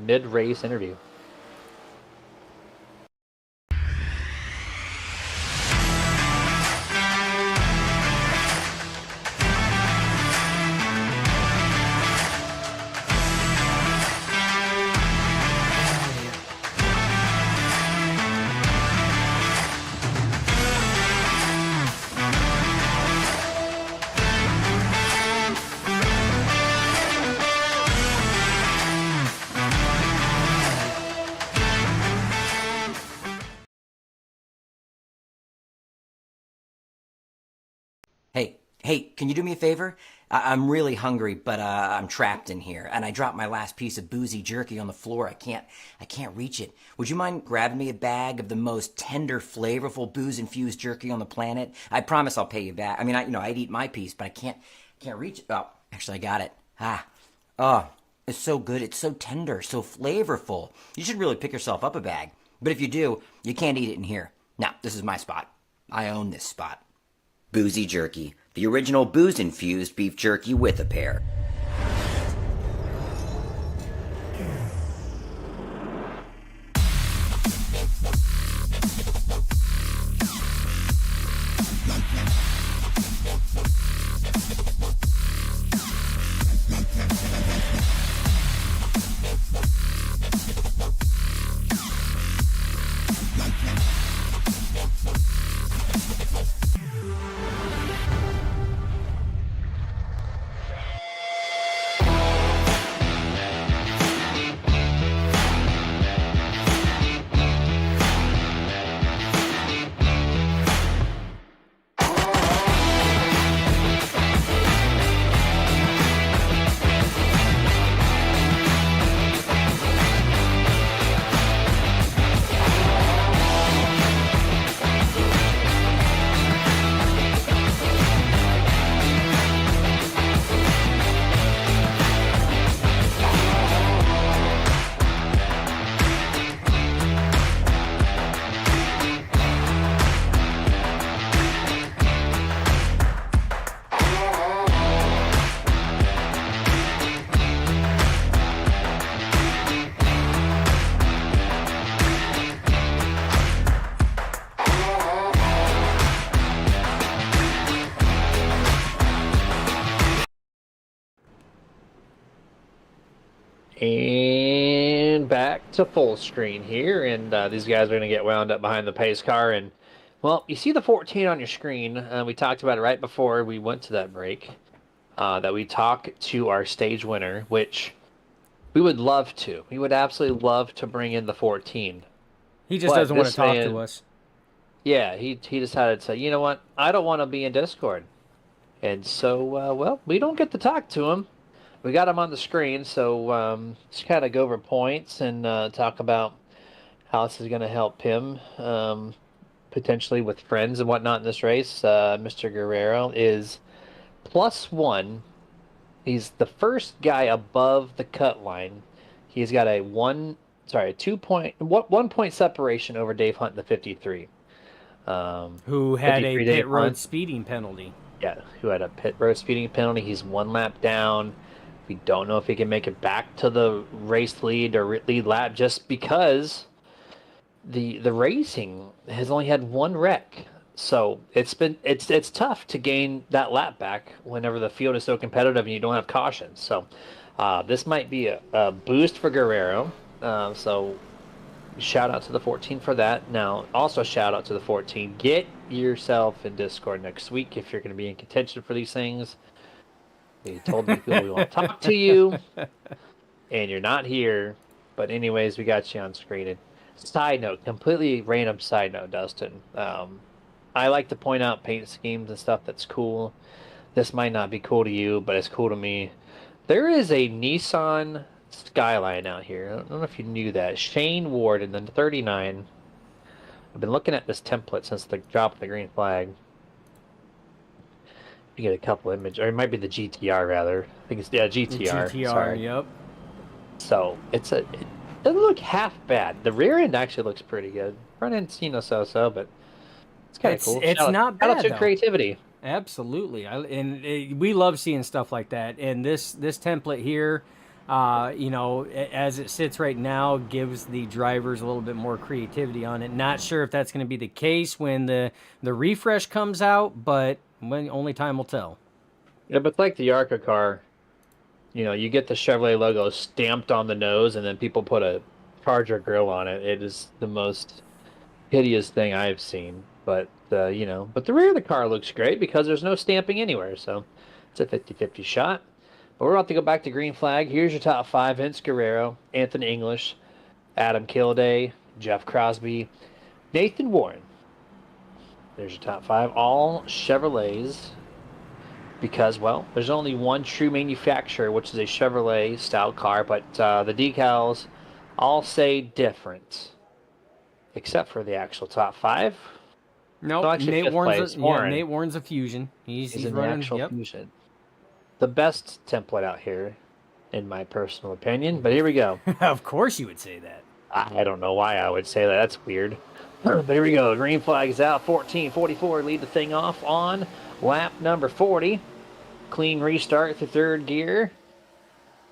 mid-race interview. Hey, can you do me a favor? I'm really hungry, but I'm trapped in here, and I dropped my last piece of boozy jerky on the floor. I can't reach it. Would you mind grabbing me a bag of the most tender, flavorful booze-infused jerky on the planet? I promise I'll pay you back. I mean, I'd eat my piece, but I can't reach it. Oh, actually, I got it. Oh, it's so good. It's so tender, so flavorful. You should really pick yourself up a bag. But if you do, you can't eat it in here. Now, this is my spot. I own this spot. Boozy jerky. The original booze-infused beef jerky with a pair. And back to full screen here, and these guys are going to get wound up behind the pace car. And, well, you see the 14 on your screen. We talked about it right before we went to that break, that we talk to our stage winner, which we would love to. We would absolutely love to bring in the 14. He just But doesn't want this to talk man- to us. Yeah, he decided to say, you know what, I don't want to be in Discord. And so, well, we don't get to talk to him. We got him on the screen, so just kind of go over points and talk about how this is going to help him potentially with friends and whatnot in this race. Mr. Guerrero is +1. He's the first guy above the cut line. He's got a 1 point separation over Dave Hunt in the 53. Who had a 53 Dave pit road Hunt. speeding penalty. Yeah, who had a pit road speeding penalty. He's 1 lap down. We don't know if he can make it back to the race lead or lead lap just because the racing has only had one wreck. So it's tough to gain that lap back whenever the field is so competitive and you don't have caution. So this might be a boost for Guerrero. So shout out to the 14 for that. Now, also shout out to the 14. Get yourself in Discord next week if you're going to be in contention for these things. We told people we want to talk to you, and you're not here. But anyways, we got you on screen. And side note, completely random side note, Dustin. I like to point out paint schemes and stuff that's cool. This might not be cool to you, but it's cool to me. There is a Nissan Skyline out here. I don't know if you knew that. Shane Ward in the 39. I've been looking at this template since the drop of the green flag. You get a couple images, or it might be the GTR rather. I think it's GTR. GTR, sorry. yep. So it doesn't look half bad. The rear end actually looks pretty good. Front end's so-so, but it's kind of cool. It's not Shout bad, out to though. creativity. Absolutely. We love seeing stuff like that. And this template here, As it sits right now, gives the drivers a little bit more creativity on it. Not sure if that's going to be the case when the refresh comes out, but only time will tell. Yeah, but it's like the ARCA car. You get the Chevrolet logo stamped on the nose, and then people put a Charger grill on it. It is the most hideous thing I've seen. But the rear of the car looks great because there's no stamping anywhere. So it's a 50-50 shot. But we're about to go back to green flag. Here's your top five: Vince Guerrero, Anthony English, Adam Kilday, Jeff Crosby, Nathan Warren. There's your top five. All Chevrolets. Because, well, there's only one true manufacturer, which is a Chevrolet style car, but the decals all say different, except for the actual top five. Nope, So actually, Nate fifth place, Warren Nate Warren's a Fusion. He's is in running the actual yep. Fusion. The best template out here, in my personal opinion. But here we go. Of course you would say that. I don't know why I would say that. That's weird. But here we go. Green flag is out. 14:44 lead the thing off on lap number 40. Clean restart to third gear.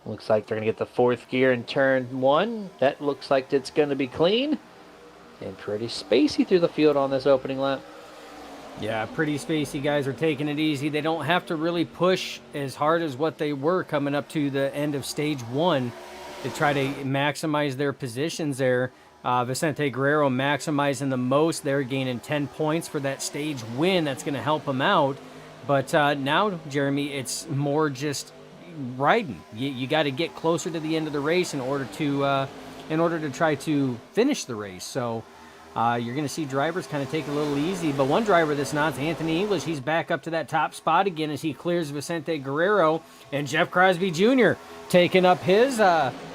Looks like they're going to get the fourth gear in turn one. That looks like it's going to be clean. And pretty spacey through the field on this opening lap. Yeah, pretty spacey. Guys are taking it easy. They don't have to really push as hard as what they were coming up to the end of stage one to try to maximize their positions there. Vicente Guerrero maximizing the most. They're gaining 10 points for that stage win. That's going to help them out. But now, Jeremy, it's more just riding. You got to get closer to the end of the race in order to try to finish the race. So you're going to see drivers kind of take it a little easy. But one driver that's not is Anthony English. He's back up to that top spot again as he clears Vicente Guerrero. And Jeff Crosby Jr. taking up his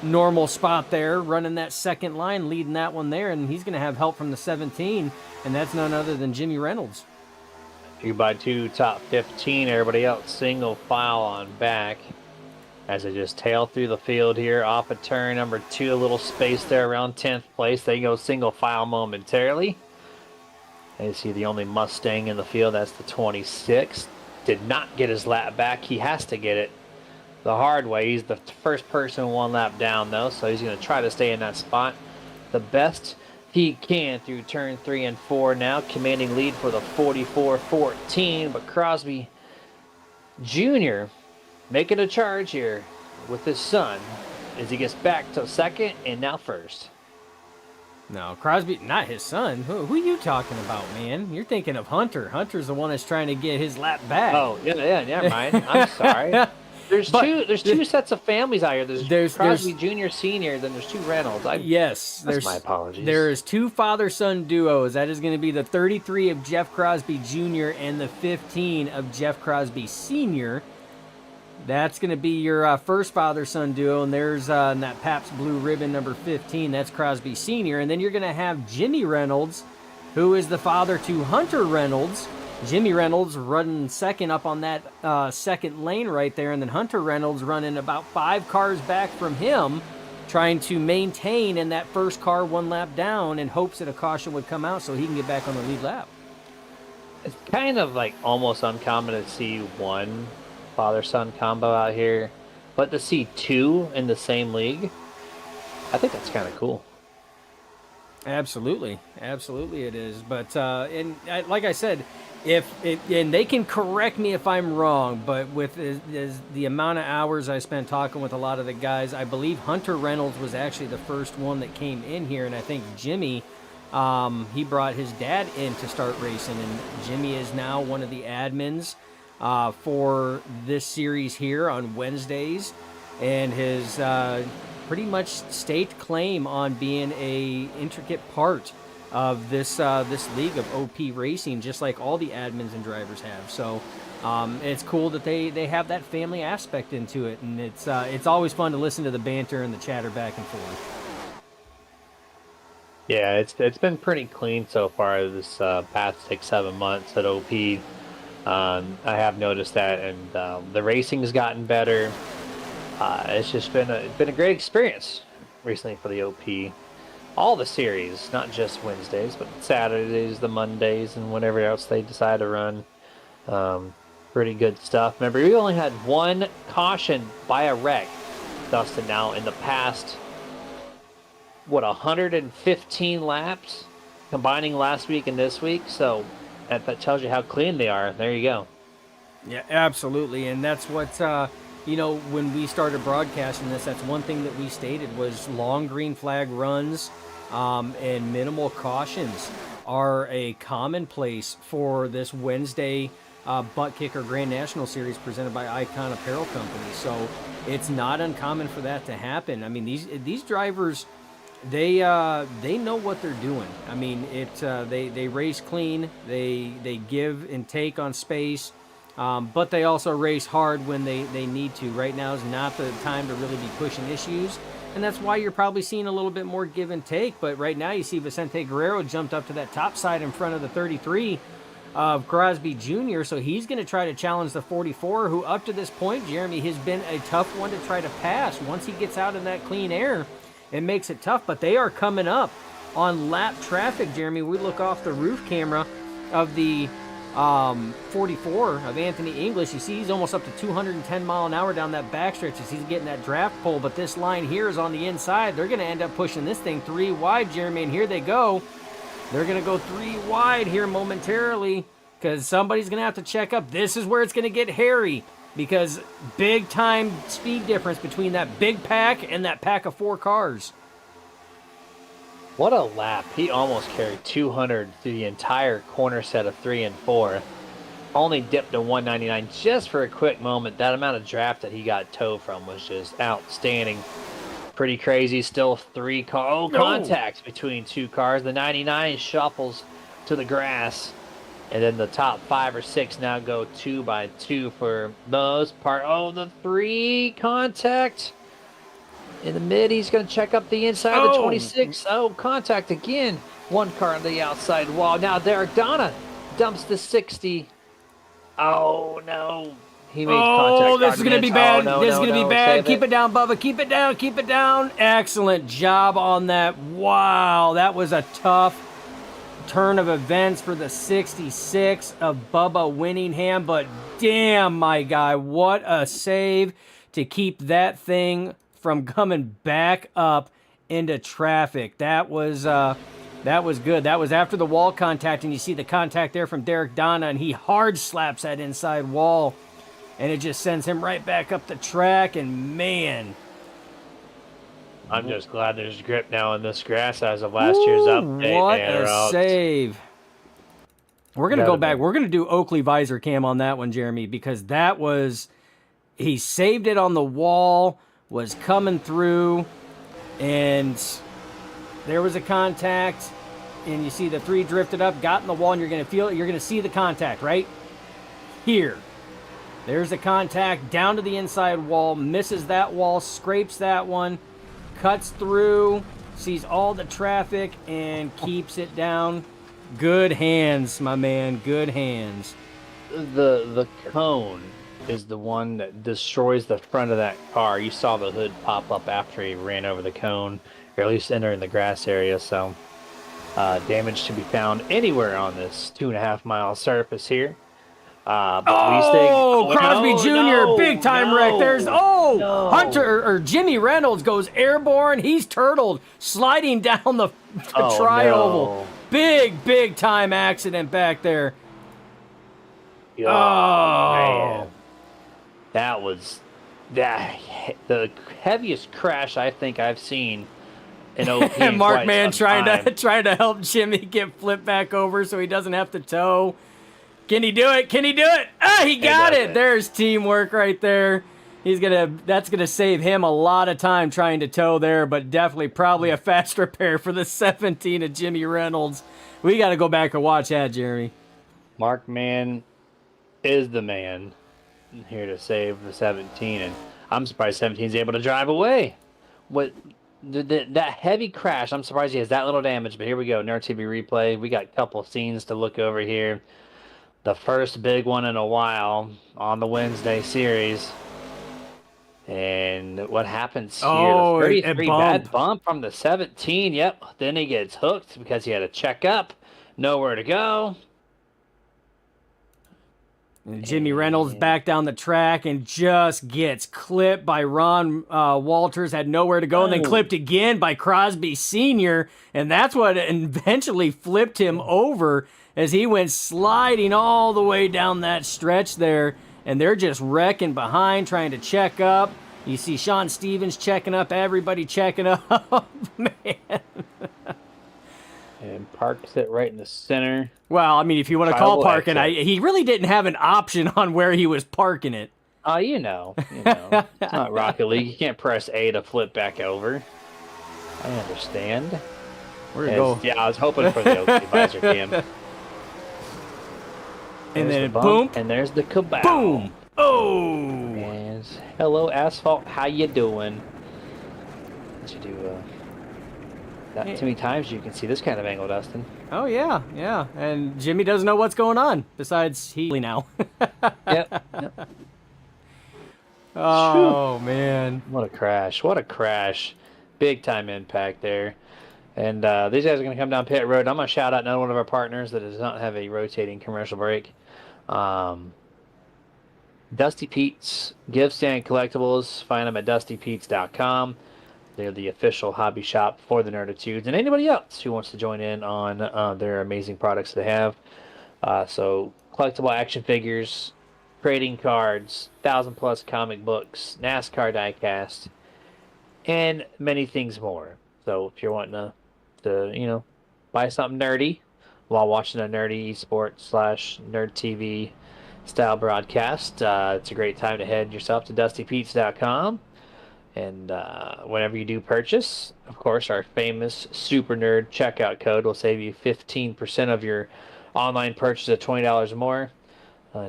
normal spot there, running that second line, leading that one there. And he's going to have help from the 17, and that's none other than Jimmy Reynolds. 2x2, top 15. Everybody else single file on back as they just tail through the field here off of turn number 2. A little space there around 10th place. They go single file momentarily. And you see the only Mustang in the field. That's the 26. Did not get his lap back. He has to get it the hard way. He's the first person one lap down, though, so he's going to try to stay in that spot the best he can through turn 3 and 4 now, commanding lead for the 44-14. But Crosby Jr. making a charge here with his son as he gets back to second and now first. No, Crosby, not his son. Who are you talking about, man? You're thinking of Hunter. Hunter's the one that's trying to get his lap back. Oh, yeah, never mind. I'm sorry. There's two sets of families out here. There's Crosby Jr., Sr., then there's two Reynolds. Yes. That's my apologies. There's two father-son duos. That is going to be the 33 of Jeff Crosby Jr. and the 15 of Jeff Crosby Sr. That's going to be your first father-son duo, and there's that Pabst Blue Ribbon number 15. That's Crosby Sr. And then you're going to have Jimmy Reynolds, who is the father to Hunter Reynolds. Jimmy Reynolds running second up on that second lane right there, and then Hunter Reynolds running about 5 cars back from him, trying to maintain in that first car one lap down in hopes that a caution would come out so he can get back on the lead lap. It's kind of like almost uncommon to see one father-son combo out here, but to see two in the same league, I think that's kind of cool. Absolutely it is. But like I said, and they can correct me if I'm wrong, but with the amount of hours I spent talking with a lot of the guys, I believe Hunter Reynolds was actually the first one that came in here, and I think Jimmy, he brought his dad in to start racing, and Jimmy is now one of the admins for this series here on Wednesdays, and his pretty much staked claim on being a intricate part of this league of OP racing, just like all the admins and drivers have. So it's cool that they have that family aspect into it, and it's always fun to listen to the banter and the chatter back and forth. Yeah, it's been pretty clean so far this past 6-7 months at OP. I have noticed that, and the racing has gotten better. It's just been a great experience recently for the OP. All the series, not just Wednesdays, but Saturdays, the Mondays, and whatever else they decide to run. Pretty good stuff. Remember, we only had one caution by a wreck Dustin, now in the past, what, 115 laps combining last week and this week? So that tells you how clean they are. There you go. Yeah, absolutely. And that's what, when we started broadcasting this, that's one thing that we stated was long green flag runs and minimal cautions are a commonplace for this Wednesday Buttkicker Grand National Series presented by Icon Apparel Company. So it's not uncommon for that to happen. I mean, these drivers, they know what they're doing. I mean, they race clean, they give and take on space, but they also race hard when they need to. Right now is not the time to really be pushing issues, and that's why you're probably seeing a little bit more give and take. But right now you see Vicente Guerrero jumped up to that top side in front of the 33 of Crosby Jr., so he's going to try to challenge the 44, who up to this point, Jeremy, has been a tough one to try to pass. Once he gets out in that clean air, it makes it tough, but they are coming up on lap traffic, Jeremy. We look off the roof camera of the 44 of Anthony English. You see he's almost up to 210 mile an hour down that backstretch as he's getting that draft pole, but this line here is on the inside. They're going to end up pushing this thing 3 wide, Jeremy, and here they go. They're going to go 3 wide here momentarily because somebody's going to have to check up. This is where it's going to get hairy because big time speed difference between that big pack and that pack of 4 cars. What a lap. He almost carried 200 through the entire corner set of 3 and 4. Only dipped to 199 just for a quick moment. That amount of draft that he got towed from was just outstanding. Pretty crazy. Still 3 contacts between 2 cars. The 99 shuffles to the grass. And then the top 5 or 6 now go 2 by 2 for most part. Oh, the 3 contact. In the mid, he's going to check up the inside of the 26. Oh, contact again. 1 car on the outside wall. Now Derek Donna dumps the 60. Oh, no. He made contact. Oh, this is going to be bad. This is going to be bad. Keep it. it down, Bubba. Keep it down. Keep it down. Excellent job on that. Wow, that was a tough turn of events for the 66 of Bubba Winningham. But damn, my guy, what a save to keep that thing from coming back up into traffic. That was good. That was after the wall contact, and you see the contact there from Derek Donna, and he hard slaps that inside wall, and it just sends him right back up the track, and man. I'm just glad there's grip now in this grass as of last year's update. What a save. We're going to go back. We're going to do Oakley visor cam on that one, Jeremy, because that was, he saved it on the wall, was coming through, and there was a contact, and you see the 3 drifted up, got in the wall, and you're going to feel it. You're going to see the contact right here. There's the contact down to the inside wall, misses that wall, scrapes that one, cuts through, sees all the traffic, and keeps it down. Good hands, my man. Good hands. The cone is the one that destroys the front of that car. You saw the hood pop up after he ran over the cone, or at least entering the grass area. So damage to be found anywhere on this 2.5 mile surface here. Crosby Jr. Big time wreck. There's Hunter or Jimmy Reynolds goes airborne. He's turtled, sliding down the tri-oval. Big time accident back there. Man. That was the heaviest crash I think I've seen in OP. And Mark Man trying to help Jimmy get flipped back over so he doesn't have to tow. Can he do it? Can he do it? Ah, he got it. There's teamwork right there. That's gonna save him a lot of time trying to tow there, but definitely probably a fast repair for the 17 of Jimmy Reynolds. We got to go back and watch that, Jeremy. Mark Man is the man here to save the 17, and I'm surprised 17's able to drive away. What that heavy crash? I'm surprised he has that little damage. But here we go, NER TV replay. We got a couple scenes to look over here. The first big one in a while on the Wednesday series. And what happens here? Oh, the 33 bad bump from the 17. Yep. Then he gets hooked because he had to check up. Nowhere to go. And Jimmy Reynolds back down the track and just gets clipped by Ron Walters, had nowhere to go, and then clipped again by Crosby Sr., and that's what eventually flipped him over as he went sliding all the way down that stretch there, and they're just wrecking behind, trying to check up. You see Sean Stevens checking up, everybody checking up, man. And parks it right in the center. Well, I mean, if you want to call Tribal parking, exit. he really didn't have an option on where he was parking it. Oh, you know. It's not Rocket League. You can't press A to flip back over. I understand. Where to go? Yeah, I was hoping for the OP visor cam. And then the boom. bump, and there's the kabow. Boom! Oh! And hello, asphalt. How you doing? Let you do not too many times you can see this kind of angle, Dustin. Oh, yeah, yeah. And Jimmy doesn't know what's going on, besides he now. Yep. Oh, man. What a crash. What a crash. Big time impact there. And these guys are going to come down pit road. I'm going to shout out another one of our partners that does not have a rotating commercial brake. Dusty Pete's Give Stand Collectibles. Find them at dustypetes.com. They're the official hobby shop for the Nerditudes and anybody else who wants to join in on their amazing products they have. So collectible action figures, trading cards, 1,000+ comic books, NASCAR diecast, and many things more. So if you're wanting to buy something nerdy while watching a nerdy esports / nerd TV style broadcast, it's a great time to head yourself to dustypetes.com. And whenever you do purchase, of course, our famous Super Nerd checkout code will save you 15% of your online purchase of $20 or more.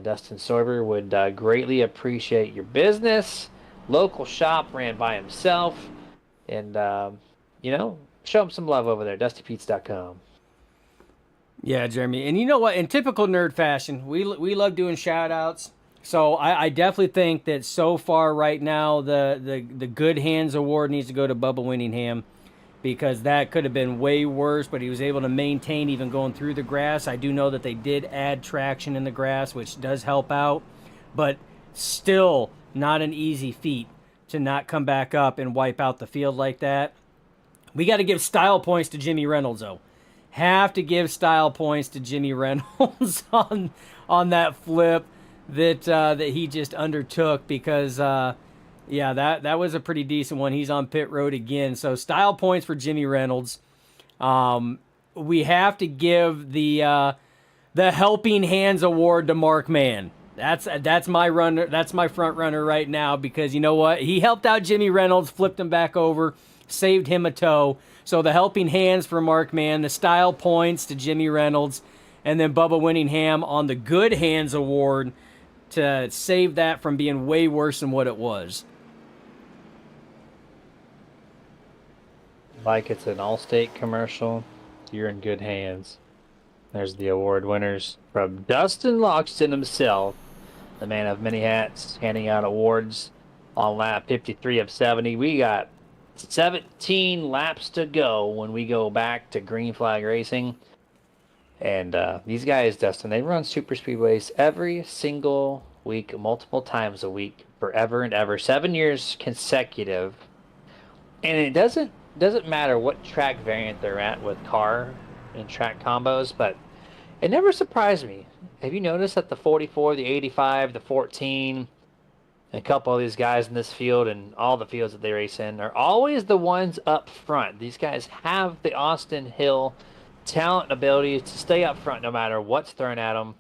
Dustin Sorber would greatly appreciate your business. Local shop, ran by himself. And, show him some love over there, dustypetes.com. Yeah, Jeremy. And you know what? In typical nerd fashion, we love doing shout-outs. So I definitely think that so far right now, the Good Hands Award needs to go to Bubba Winningham, because that could have been way worse, but he was able to maintain even going through the grass. I do know that they did add traction in the grass, which does help out, but still not an easy feat to not come back up and wipe out the field like that. We got to give style points to Jimmy Reynolds, though. Have to give style points to Jimmy Reynolds on that flip that he just undertook, because that was a pretty decent one. He's on pit road again, so style points for Jimmy Reynolds. We have to give the Helping Hands Award to Mark Mann. That's my runner. That's my front runner right now, because you know what? He helped out Jimmy Reynolds, flipped him back over, saved him a toe. So the Helping Hands for Mark Mann, the style points to Jimmy Reynolds, and then Bubba Winningham on the Good Hands Award to save that from being way worse than what it was. Like it's an Allstate commercial, you're in good hands. There's the award winners from Dustin Loxton himself, the man of many hats, handing out awards on lap 53 of 70. We got 17 laps to go when we go back to Green Flag Racing. And these guys, Dustin, they run super speedways every single week, multiple times a week, forever and ever, 7 years consecutive. And it doesn't matter what track variant they're at with car and track combos, but it never surprised me. Have you noticed that the 44, the 85, the 14, and a couple of these guys in this field and all the fields that they race in are always the ones up front? These guys have the Austin Hill talent and ability to stay up front no matter what's thrown at them.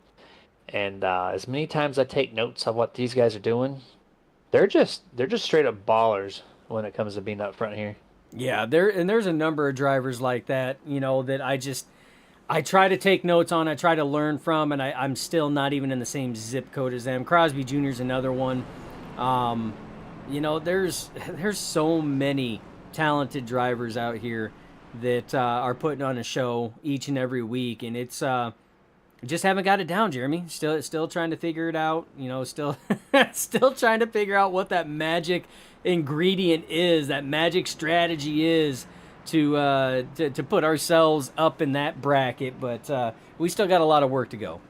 And as many times I take notes of what these guys are doing, they're just straight up ballers when it comes to being up front here. Yeah, there's a number of drivers like that, that I try to take notes on, I try to learn from, and I'm still not even in the same zip code as them. Crosby Jr. is another one. There's so many talented drivers out here that are putting on a show each and every week, and it's just haven't got it down, Jeremy. Still trying to figure it out. Still trying to figure out what that magic ingredient is, that magic strategy is to put ourselves up in that bracket. But we still got a lot of work to go.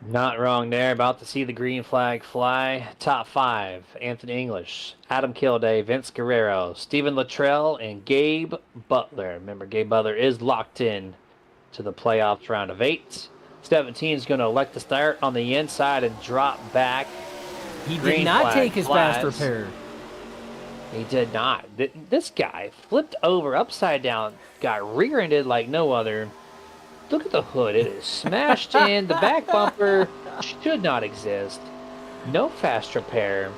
Not wrong there. About to see the green flag fly. Top 5, Anthony English, Adam Kilday, Vince Guerrero, Stephen Luttrell, and Gabe Butler. Remember, Gabe Butler is locked in to the playoffs round of 8. 17 is going to elect to start on the inside and drop back. He did Green not flag take his fast flies. repair. He did not. This guy flipped over upside down, got rear-ended like no other. Look at the hood. It is smashed in. The back bumper should not exist. No fast repair.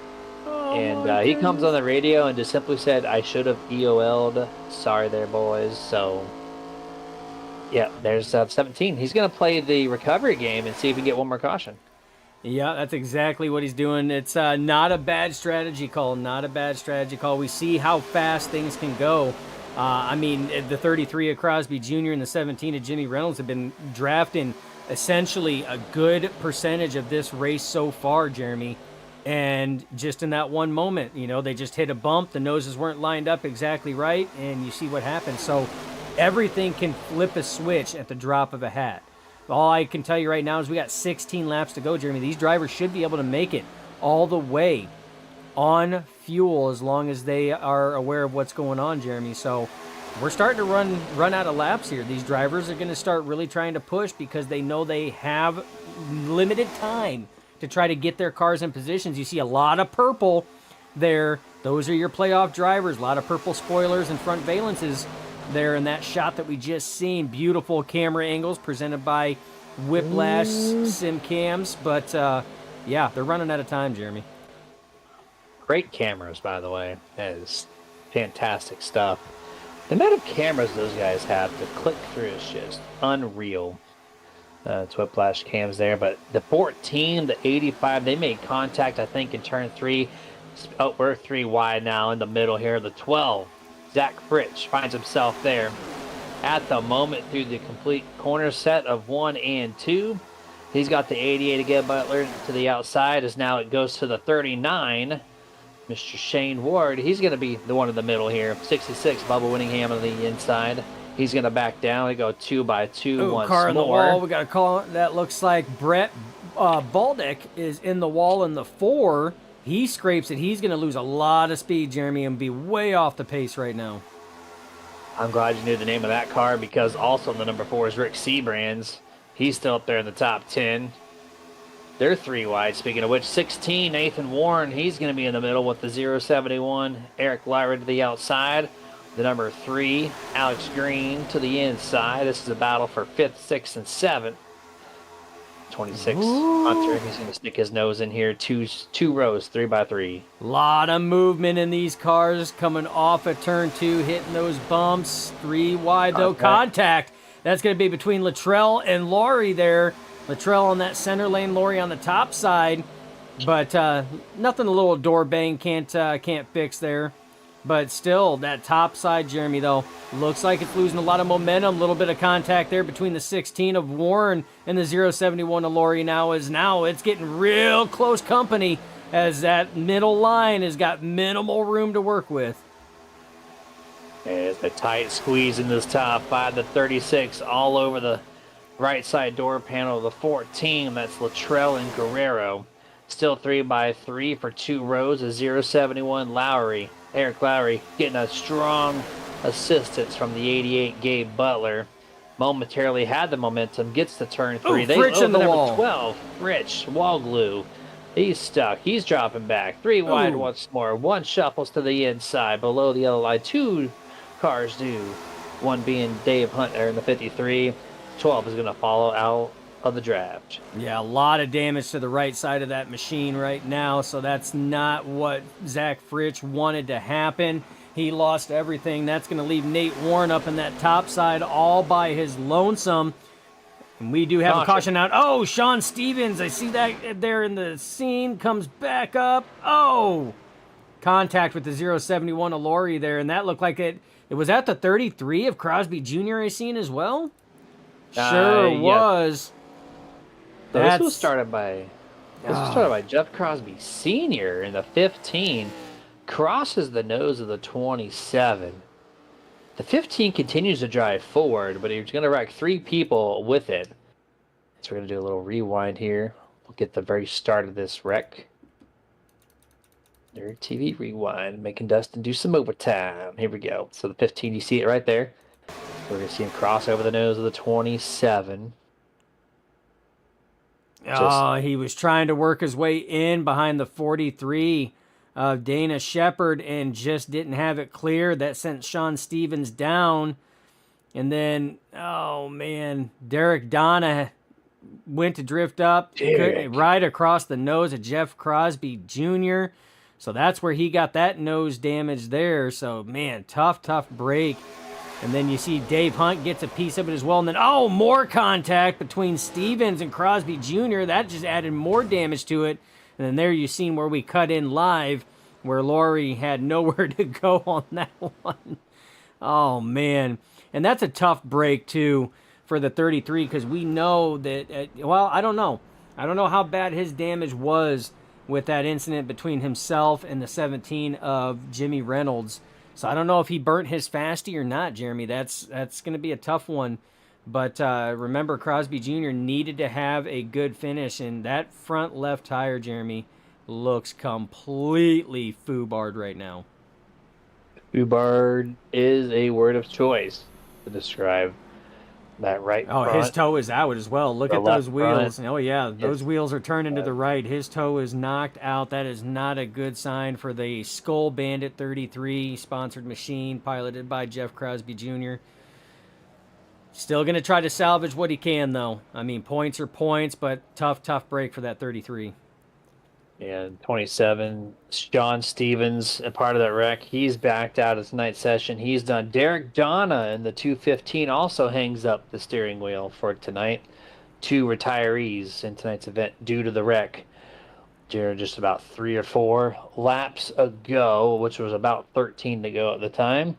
And he comes on the radio and just simply said, I should have EOL'd. Sorry there, boys. So, yeah, there's 17. He's going to play the recovery game and see if he can get one more caution. Yeah, that's exactly what he's doing. It's not a bad strategy call. Not a bad strategy call. We see how fast things can go. I mean, the 33 of Crosby Jr. and the 17 of Jimmy Reynolds have been drafting essentially a good percentage of this race so far, Jeremy. And just in that one moment, you know, they just hit a bump. The noses weren't lined up exactly right, and you see what happens. So everything can flip a switch at the drop of a hat. All I can tell you right now is we got 16 laps to go, Jeremy. These drivers should be able to make it all the way on fuel as long as they are aware of what's going on, Jeremy. So we're starting to run out of laps here. These drivers are going to start really trying to push because they know they have limited time to try to get their cars in positions. You see a lot of purple there. Those are your playoff drivers. A lot of purple spoilers and front valences there in that shot that we just seen. Beautiful camera angles presented by Whiplash Sim Cams. But, yeah, they're running out of time, Jeremy. Great cameras, by the way. That is fantastic stuff. The amount of cameras those guys have to click through is just unreal. It's Whiplash cams there. But the 14, the 85, they made contact, I think, in turn 3. Oh, we're 3 wide now in the middle here. The 12. Zach Fritsch finds himself there at the moment through the complete corner set of 1 and 2. He's got the 88 to get Butler to the outside as now it goes to the 39. Mr. Shane Ward, he's going to be the one in the middle here. 66, Bubba Winningham on the inside. He's going to back down. We go 2 by 2 once car in the more. wall. We got a call. That looks like Brett Baldick is in the wall in the 4. He scrapes it. He's going to lose a lot of speed, Jeremy, and be way off the pace right now. I'm glad you knew the name of that car because also the number 4 is Rick Seabrands. He's still up there in the top 10. They're 3 wide. Speaking of which, 16, Nathan Warren. He's going to be in the middle with the 071. Eric Lyra to the outside. The number 3, Alex Green to the inside. This is a battle for 5th, 6th, and 7th. 26, Hunter. He's going to stick his nose in here. Two rows, 3 by 3. Lot of movement in these cars coming off at turn 2, hitting those bumps. 3 wide, though. Contact. That's going to be between Luttrell and Laurie there. Luttrell on that center lane, Laurie on the top side. But nothing a little door bang can't fix there. But still, that top side, Jeremy, though, looks like it's losing a lot of momentum. A little bit of contact there between the 16 of Warren and the 071 of Laurie now it's getting real close company as that middle line has got minimal room to work with. It's a tight squeeze in this top 5. The 36 all over the right side door panel. The 14, that's Luttrell and Guerrero. Still 3 by 3 for 2 rows. A 071 Lowry. Eric Lowry getting a strong assistance from the 88 Gabe Butler. Momentarily had the momentum, gets to turn 3. Fritsch in the number wall. 12, Rich, wall glue. He's stuck. He's dropping back. 3 wide once more. 1 shuffles to the inside below the yellow line. 2 cars do. 1 being Dave Hunter in the 53. 12 is going to follow out of the draft. Yeah, a lot of damage to the right side of that machine right now, so that's not what Zach Fritsch wanted to happen. He lost everything. That's going to leave Nate Warren up in that top side all by his lonesome. And we do have a caution out. Oh, Sean Stevens, I see that there in the scene, comes back up. Oh, contact with the 071 of Laurie there, and that looked like it was at the 33 of Crosby Jr. I seen as well. Sure was. This was started by Jeff Crosby Sr. in the 15. Crosses the nose of the 27. The 15 continues to drive forward, but he's going to wreck 3 people with it. So we're going to do a little rewind here. We'll get the very start of this wreck. Nerd TV rewind, making Dustin do some overtime. Here we go. So the 15, you see it right there. We're going to see him cross over the nose of the 27. Oh, he was trying to work his way in behind the 43 of Dana Shepard and just didn't have it clear. That sent Sean Stevens down. And then, oh man, Derek Donna went to drift up right across the nose of Jeff Crosby Jr. So that's where he got that nose damage there. So, man, tough break. And then you see Dave Hunt gets a piece of it as well. And then, more contact between Stevens and Crosby Jr. That just added more damage to it. And then there you seen where we cut in live, where Laurie had nowhere to go on that one. Oh, man. And that's a tough break, too, for the 33, because we know that, I don't know. I don't know how bad his damage was with that incident between himself and the 17 of Jimmy Reynolds. So I don't know if he burnt his fasty or not, Jeremy. That's going to be a tough one. But remember, Crosby Jr. needed to have a good finish, and that front left tire, Jeremy, looks completely foobarred right now. Foobarred is a word of choice to describe that right front. His toe is out as well. Look at those wheels. Front. Oh, yeah, those wheels are turning to the right. His toe is knocked out. That is not a good sign for the Skull Bandit 33 sponsored machine piloted by Jeff Crosby Jr. Still going to try to salvage what he can, though. I mean, points are points, but tough break for that 33. And 27, Sean Stevens, a part of that wreck. He's backed out of tonight's session. He's done. Derek Donna in the 215 also hangs up the steering wheel for tonight. 2 retirees in tonight's event due to the wreck. Just about 3 or 4 laps ago, which was about 13 to go at the time.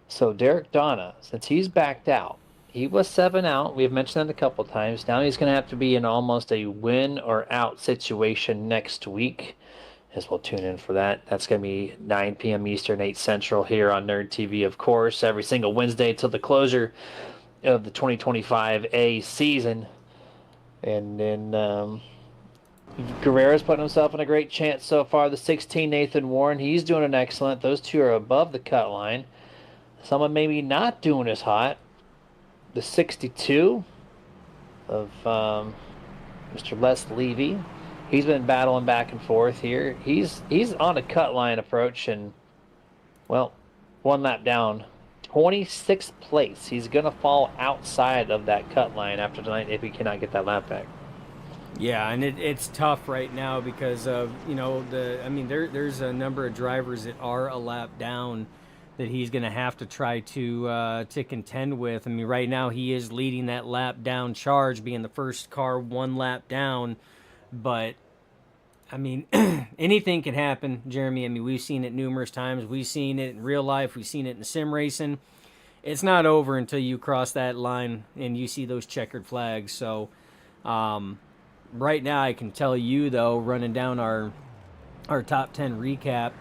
So Derek Donna, since he's backed out, he was 7 out. We've mentioned that a couple times. Now he's going to have to be in almost a win or out situation next week, as we'll tune in for that. That's going to be 9 p.m. Eastern, 8 Central here on Nerd TV, of course, every single Wednesday till the closure of the 2025 A season. And then Guerrero's putting himself in a great chance so far. The 16, Nathan Warren, he's doing an excellent. Those two are above the cut line. Someone maybe not doing as hot. The 62 of Mr. Les Levy. He's been battling back and forth here. He's on a cut line approach and, well, 1 lap down. 26th place. He's going to fall outside of that cut line after tonight if he cannot get that lap back. Yeah, and it's tough right now because of, there's a number of drivers that are a lap down that he's going to have to try to contend with. I mean, right now he is leading that lap down charge, being the first car 1 lap down. But, I mean, anything can happen, Jeremy. I mean, we've seen it numerous times. We've seen it in real life. We've seen it in sim racing. It's not over until you cross that line and you see those checkered flags. So, right now I can tell you, though, running down our top 10 recap,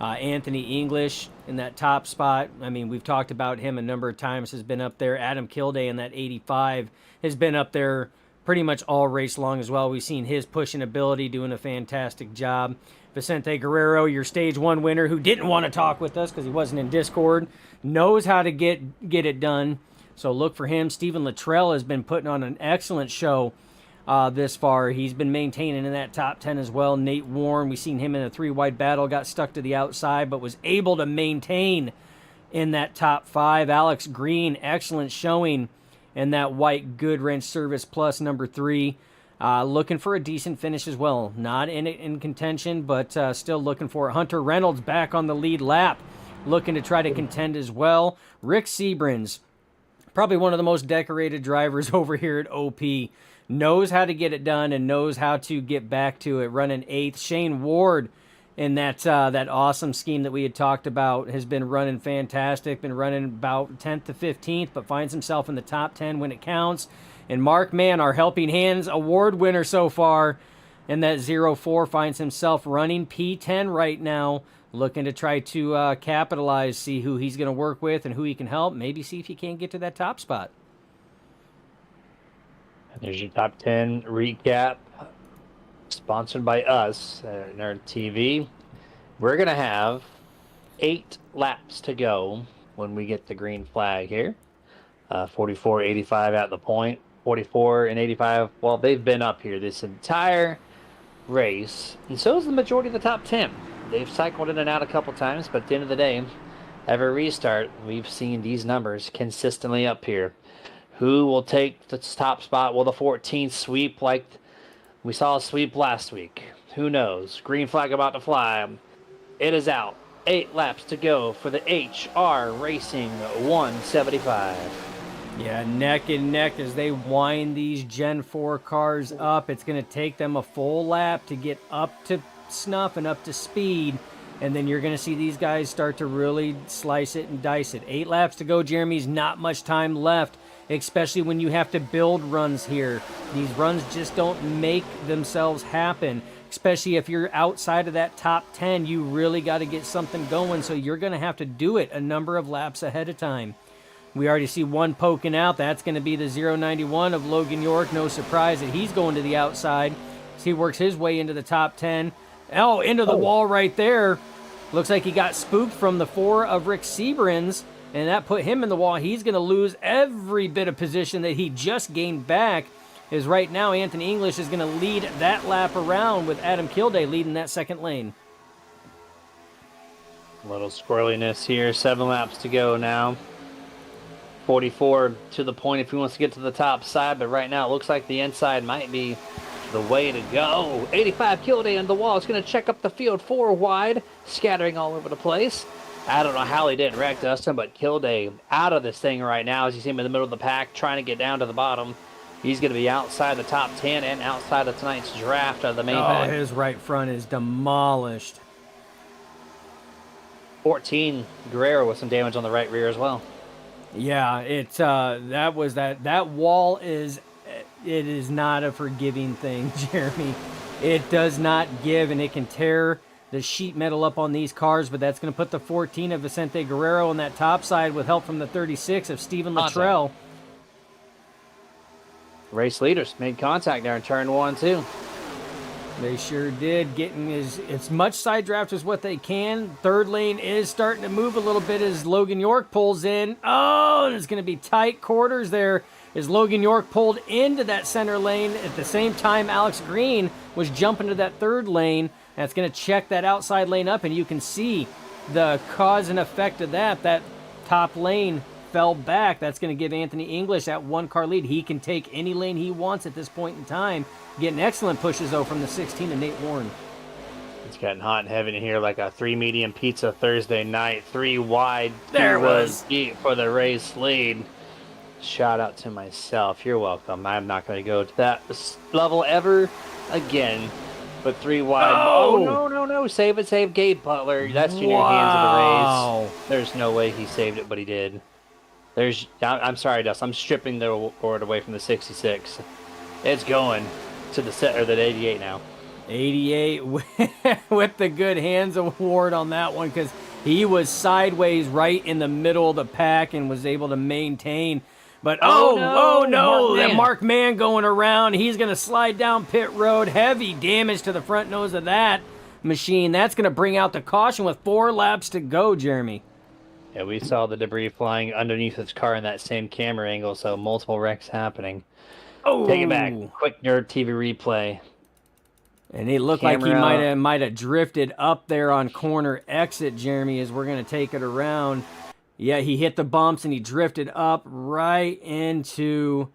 Anthony English in that top spot. I mean, we've talked about him a number of times, has been up there. Adam Kilday in that 85 has been up there pretty much all race long as well. We've seen his pushing ability, doing a fantastic job. Vicente Guerrero, your stage 1 winner, who didn't want to talk with us because he wasn't in Discord, knows how to get it done. So look for him. Stephen Luttrell has been putting on an excellent show this far. He's been maintaining in that top 10 as well. Nate Warren, we've seen him in a 3-wide battle, got stuck to the outside, but was able to maintain in that top 5. Alex Green, excellent showing in that white Goodwrench Service Plus number 3. Looking for a decent finish as well. Not in contention, but still looking for it. Hunter Reynolds back on the lead lap, looking to try to contend as well. Rick Seabrins, probably one of the most decorated drivers over here at OP, knows how to get it done and knows how to get back to it, running 8th. Shane Ward in that awesome scheme that we had talked about has been running fantastic, been running about 10th to 15th, but finds himself in the top 10 when it counts. And Mark Mann, our Helping Hands award winner so far in that 04, finds himself running P10 right now, looking to try to capitalize, see who he's going to work with and who he can help, maybe see if he can't get to that top spot. There's your top 10 recap, sponsored by us at Nerd TV. We're going to have 8 laps to go when we get the green flag here. 44.85 at the point. 44 and 85, well, they've been up here this entire race, and so is the majority of the top 10. They've cycled in and out a couple times, but at the end of the day, every restart, we've seen these numbers consistently up here. Who will take the top spot? Will the 14th sweep like we saw a sweep last week? Who knows? Green flag about to fly. It is out. 8 laps to go for the HR Racing 175. Yeah, neck and neck as they wind these Gen 4 cars up. It's going to take them a full lap to get up to snuff and up to speed. And then you're going to see these guys start to really slice it and dice it. 8 laps to go, Jeremy's not much time left, especially when you have to build runs here. These runs just don't make themselves happen, especially if you're outside of that top 10. You really got to get something going, so you're going to have to do it a number of laps ahead of time. We already see one poking out. That's going to be the 091 of Logan York. No surprise that he's going to the outside. So he works his way into the top 10. Oh, into the wall right there. Looks like he got spooked from the 4 of Rick Sebrins, and that put him in the wall. He's going to lose every bit of position that he just gained back, as right now Anthony English is going to lead that lap around with Adam Kilday leading that second lane. A little squirreliness here. 7 laps to go now. 44 to the point if he wants to get to the top side, but right now it looks like the inside might be the way to go. 85 Kilday on the wall. It's going to check up the field 4 wide, scattering all over the place. I don't know how he didn't wreck Dustin, but Kilday out of this thing right now as you see him in the middle of the pack trying to get down to the bottom. He's going to be outside the top 10 and outside of tonight's draft of the main pack. His right front is demolished. 14 Guerrero with some damage on the right rear as well. Yeah, it's that wall is not a forgiving thing, Jeremy. It does not give, and it can tear the sheet metal up on these cars, but that's going to put the 14 of Vicente Guerrero on that top side with help from the 36 of Stephen Luttrell. Race leaders made contact there in turn 1 too. They sure did, getting as much side draft as what they can. Third lane is starting to move a little bit as Logan York pulls in. Oh, and it's going to be tight quarters there as Logan York pulled into that center lane. At the same time, Alex Green was jumping to that third lane. That's going to check that outside lane up, and you can see the cause and effect of that. That top lane fell back. That's going to give Anthony English that 1-car lead. He can take any lane he wants at this point in time. Getting excellent pushes, though, from the 16 of Nate Warren. It's getting hot and heavy in here like a 3 medium pizza Thursday night. 3 wide. There it was. Deep for the race lead. Shout out to myself. You're welcome. I'm not going to go to that level ever again. But 3 wide. Oh, no. Save it. Save Gabe Butler. That's junior hands of the race. There's no way he saved it, but he did. I'm sorry, Dust. I'm stripping the award away from the 66. It's going to the 88 now. 88 with the good hands award on that one because he was sideways right in the middle of the pack and was able to maintain. But oh no, that Mark Mann going around. He's going to slide down pit road. Heavy damage to the front nose of that machine. That's going to bring out the caution with 4 laps to go, Jeremy. Yeah, we saw the debris flying underneath his car in that same camera angle, so multiple wrecks happening. Oh, take it back. Quick Nerd TV replay. And it looked like he might have drifted up there on corner exit, Jeremy, as we're going to take it around. Yeah, he hit the bumps and he drifted up right into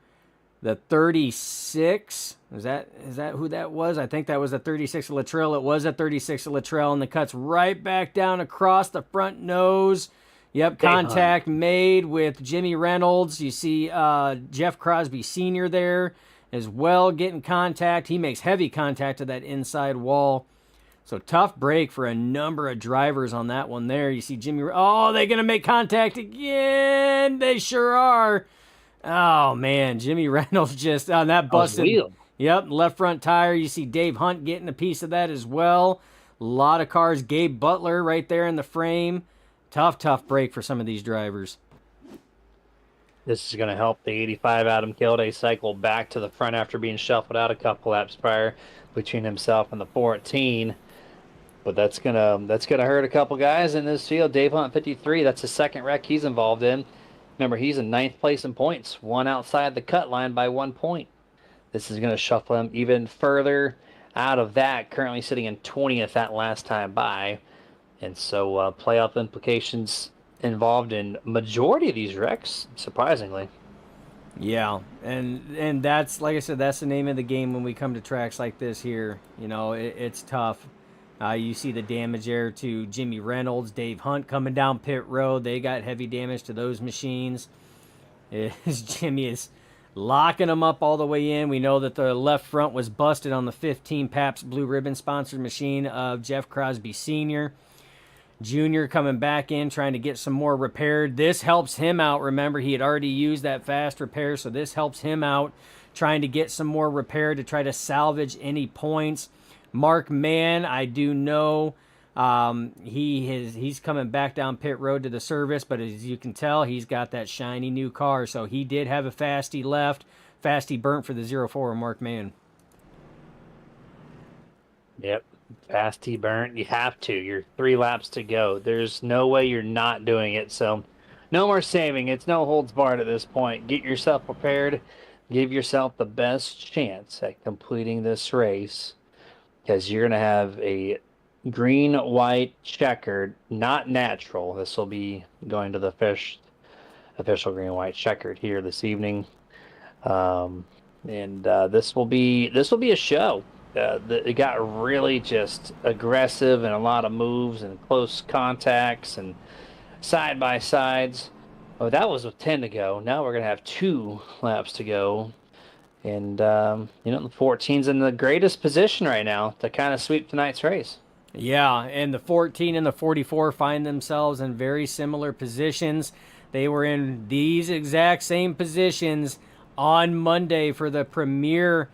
the 36. Is that who that was? I think that was the 36 of Luttrell. It was a 36 of Luttrell, and the cuts right back down across the front nose. Yep, contact made with Jimmy Reynolds. You see Jeff Crosby Sr. there as well getting contact. He makes heavy contact to that inside wall. So tough break for a number of drivers on that one there. You see Jimmy. Oh, they're going to make contact again. They sure are. Oh, man. Jimmy Reynolds just on that busted. Yep, left front tire. You see Dave Hunt getting a piece of that as well. A lot of cars. Gabe Butler right there in the frame. Tough break for some of these drivers. This is going to help the 85 Adam Kilday cycle back to the front after being shuffled out a couple laps prior between himself and the 14. But that's gonna hurt a couple guys in this field. Dave Hunt 53. That's the second wreck he's involved in. Remember, he's in 9th place in points, one outside the cut line by 1 point. This is going to shuffle him even further out of that. Currently sitting in 20th that last time by. And so playoff implications involved in majority of these wrecks, surprisingly. Yeah, and that's, like I said, that's the name of the game when we come to tracks like this here. You know, it's tough. You see the damage there to Jimmy Reynolds, Dave Hunt coming down pit road. They got heavy damage to those machines. Jimmy is locking them up all the way in. We know that the left front was busted on the 15 Pabst Blue Ribbon sponsored machine of Jeff Crosby Sr. Junior coming back in, trying to get some more repaired. This helps him out. Remember, he had already used that fast repair, so this helps him out, trying to get some more repair to try to salvage any points. Mark Mann, I do know he's coming back down pit road to the service, but as you can tell, he's got that shiny new car, so he did have a fasty left. Fasty burnt for the 0-4 Mark Mann. Yep. Fasty burnt. You have to. You're 3 laps to go. There's no way you're not doing it. So no more saving. It's no holds barred at this point. Get yourself prepared. Give yourself the best chance at completing this race, because you're going to have a green, white, checkered, not natural. This will be going to the official green, white, checkered here this evening. This will be a show. It got really just aggressive and a lot of moves and close contacts and side by sides. Oh, that was with 10 to go. Now we're going to have 2 laps to go. And, the 14's in the greatest position right now to kind of sweep tonight's race. Yeah, and the 14 and the 44 find themselves in very similar positions. They were in these exact same positions on Monday for the Premier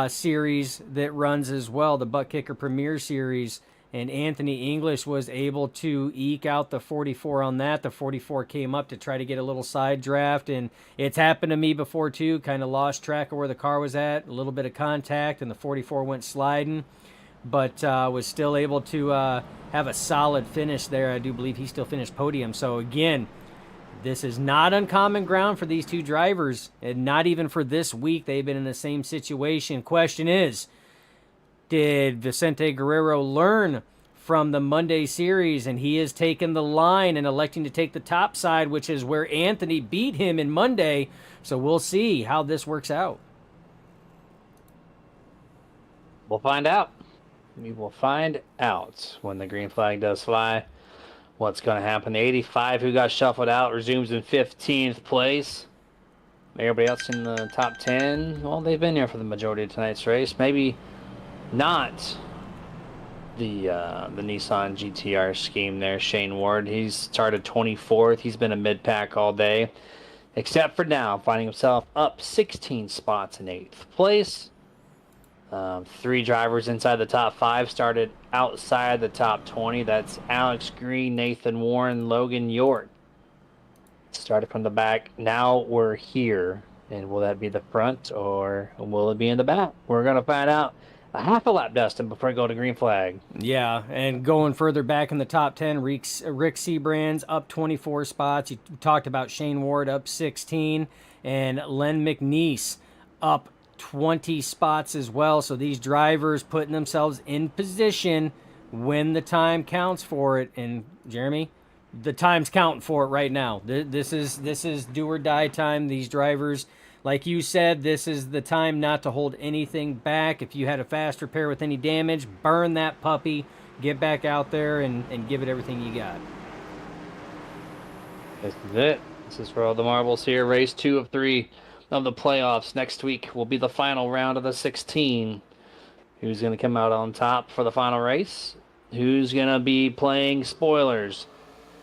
series that runs as well, the Buttkicker Premier Series, and Anthony English was able to eke out the 44 on that. The 44 came up to try to get a little side draft, and it's happened to me before too. Kind of lost track of where the car was at, a little bit of contact, and the 44 went sliding, but was still able to have a solid finish there. I do believe he still finished podium. So again, this is not uncommon ground for these 2 drivers, and not even for this week. They've been in the same situation. Question is, did Vicente Guerrero learn from the Monday series, and he has taken the line and electing to take the top side, which is where Anthony beat him in Monday. So we'll see how this works out. We'll find out. We will find out when the green flag does fly what's going to happen. The 85 who got shuffled out resumes in 15th place. Everybody else in the top 10, well, they've been here for the majority of tonight's race. Maybe not the Nissan GTR scheme there. Shane Ward, he's started 24th. He's been a mid-pack all day, except for now, finding himself up 16 spots in 8th place. 3 drivers inside the top 5 started outside the top 20. That's Alex Green, Nathan Warren, Logan York. Started from the back. Now we're here. And will that be the front or will it be in the back? We're going to find out a half a lap, Dustin, before we go to green flag. Yeah, and going further back in the top 10, Rick Seabrands up 24 spots. You talked about Shane Ward up 16, and Len McNeese up 20 spots as well. So these drivers putting themselves in position when the time counts for it. And Jeremy, the time's counting for it right now. This is do or die time. These drivers, like you said, this is the time not to hold anything back. If you had a fast repair with any damage, burn that puppy, get back out there and give it everything you got. This is it. This is for all the marbles here. Race 2 of 3 of the playoffs. Next week will be the final round of the 16. Who's going to come out on top for the final race? Who's going to be playing spoilers?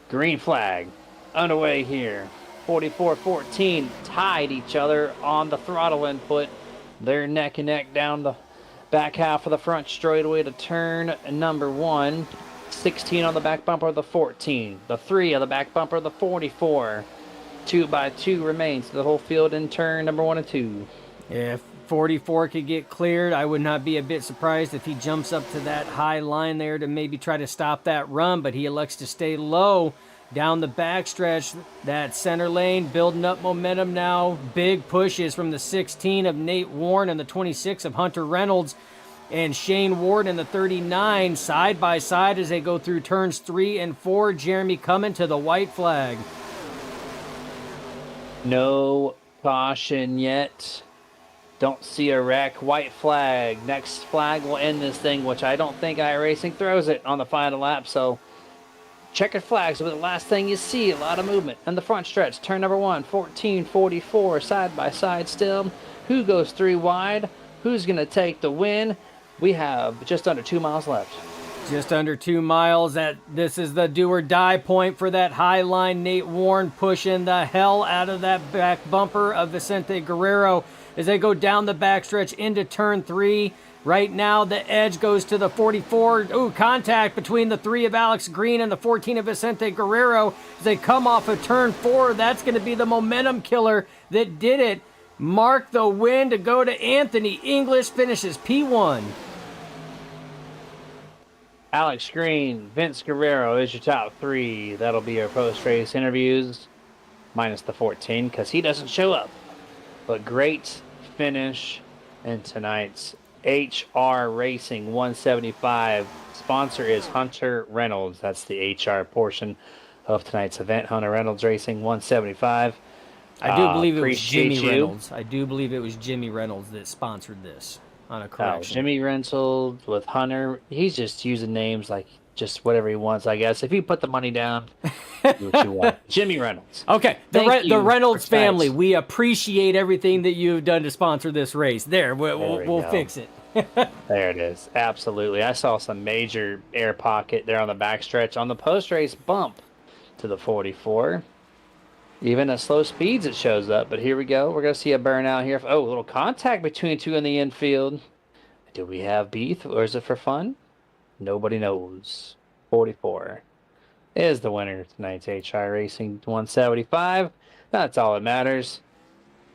Green flag underway here. 44-14 tied each other on the throttle input. They're neck and neck down the back half of the front straightaway to turn number 1. 16 on the back bumper of the 14. The 3 on the back bumper of the 44. 2x2 remains. The whole field in turn number 1 and 2. If 44 could get cleared, I would not be a bit surprised if he jumps up to that high line there to maybe try to stop that run, but he elects to stay low down the backstretch. That center lane building up momentum now. Big pushes from the 16 of Nate Warren and the 26 of Hunter Reynolds and Shane Ward in the 39 side by side as they go through turns 3 and 4. Jeremy coming to the white flag. No caution yet. Don't see a wreck. White flag. Next flag will end this thing, which I don't think iRacing throws it on the final lap. So checkered flags will be the last thing you see. A lot of movement on the front stretch. Turn number 1, 1444, side by side still. Who goes 3 wide? Who's going to take the win? We have just under 2 miles left. Just under 2 miles. This is the do or die point for that high line. Nate Warren pushing the hell out of that back bumper of Vicente Guerrero as they go down the backstretch into turn 3. Right now, the edge goes to the 44. Ooh, contact between the 3 of Alex Green and the 14 of Vicente Guerrero as they come off of turn 4. That's going to be the momentum killer that did it. Mark the win to go to Anthony English, finishes P1. Alex Green, Vince Guerrero is your top 3. That'll be our post-race interviews, minus the 14, because he doesn't show up. But great finish in tonight's HR Racing 175. Sponsor is Hunter Reynolds. That's the HR portion of tonight's event. Hunter Reynolds Racing 175. I do believe it was Jimmy you. Reynolds. I do believe it was Jimmy Reynolds that sponsored this on a correction. Jimmy Reynolds with Hunter. He's just using names like just whatever he wants, I guess. If you put the money down, do what you want. Jimmy Reynolds. Okay, the Reynolds Respects. family, we appreciate everything that you've done to sponsor this race. We'll fix it. There it is. Absolutely. I saw some major air pocket there on the backstretch on the post-race bump to the 44. Even at slow speeds it shows up, but here we go. We're going to see a burnout here. Oh, a little contact between 2 in the infield. Do we have beef or is it for fun? Nobody knows. 44 is the winner of tonight's HR Racing 175. That's all that matters.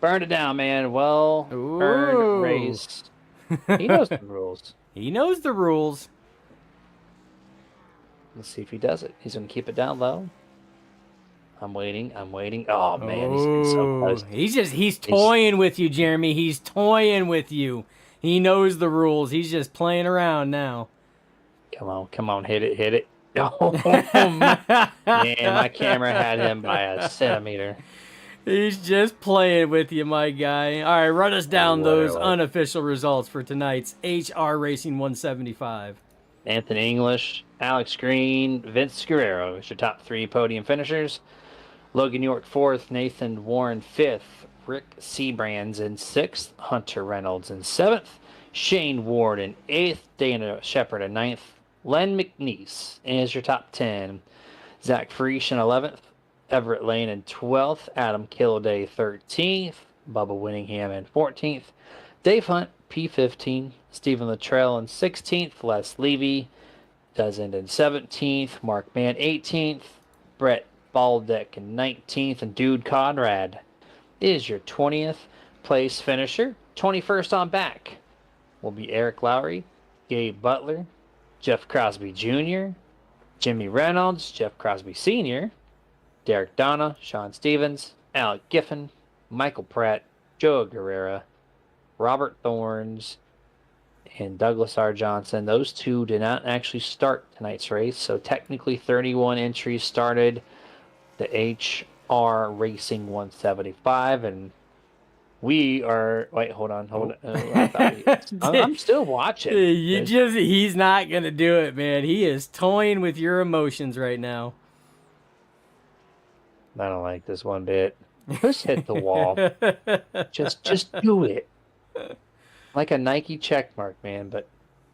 Burned it down, man. Well earned race. He knows the rules. He knows the rules. Let's see if he does it. He's going to keep it down low. I'm waiting. Oh, man. He's getting so close. He's toying with you, Jeremy. He's toying with you. He knows the rules. He's just playing around now. Come on. Hit it. Oh, man, my camera had him by a centimeter. He's just playing with you, my guy. All right, run us down those unofficial results for tonight's HR Racing 175. Anthony English, Alex Green, Vince Guerrero is your top 3 podium finishers. Logan York 4th, Nathan Warren 5th, Rick Seabrands in 6th, Hunter Reynolds in 7th, Shane Ward in 8th, Dana Shepard in 9th, Len McNeese is your top 10, Zach Freesh in 11th, Everett Lane in 12th, Adam Kilday 13th, Bubba Winningham in 14th, Dave Hunt P15, Stephen Luttrell in 16th, Les Levy does end in 17th, Mark Mann 18th, Brett Baldeck in 19th, and Dude Conrad is your 20th place finisher. 21st on back will be Eric Lowry, Gabe Butler, Jeff Crosby Jr., Jimmy Reynolds, Jeff Crosby Sr., Derek Donna, Sean Stevens, Alec Giffen, Michael Pratt, Joe Guerrera, Robert Thorns, and Douglas R. Johnson. Those 2 did not actually start tonight's race, so technically 31 entries started the HR Racing 175, and we are... Wait, hold on. I'm still watching. He's not going to do it, man. He is toying with your emotions right now. I don't like this one bit. Just hit the wall. Just do it. Like a Nike check mark, man. But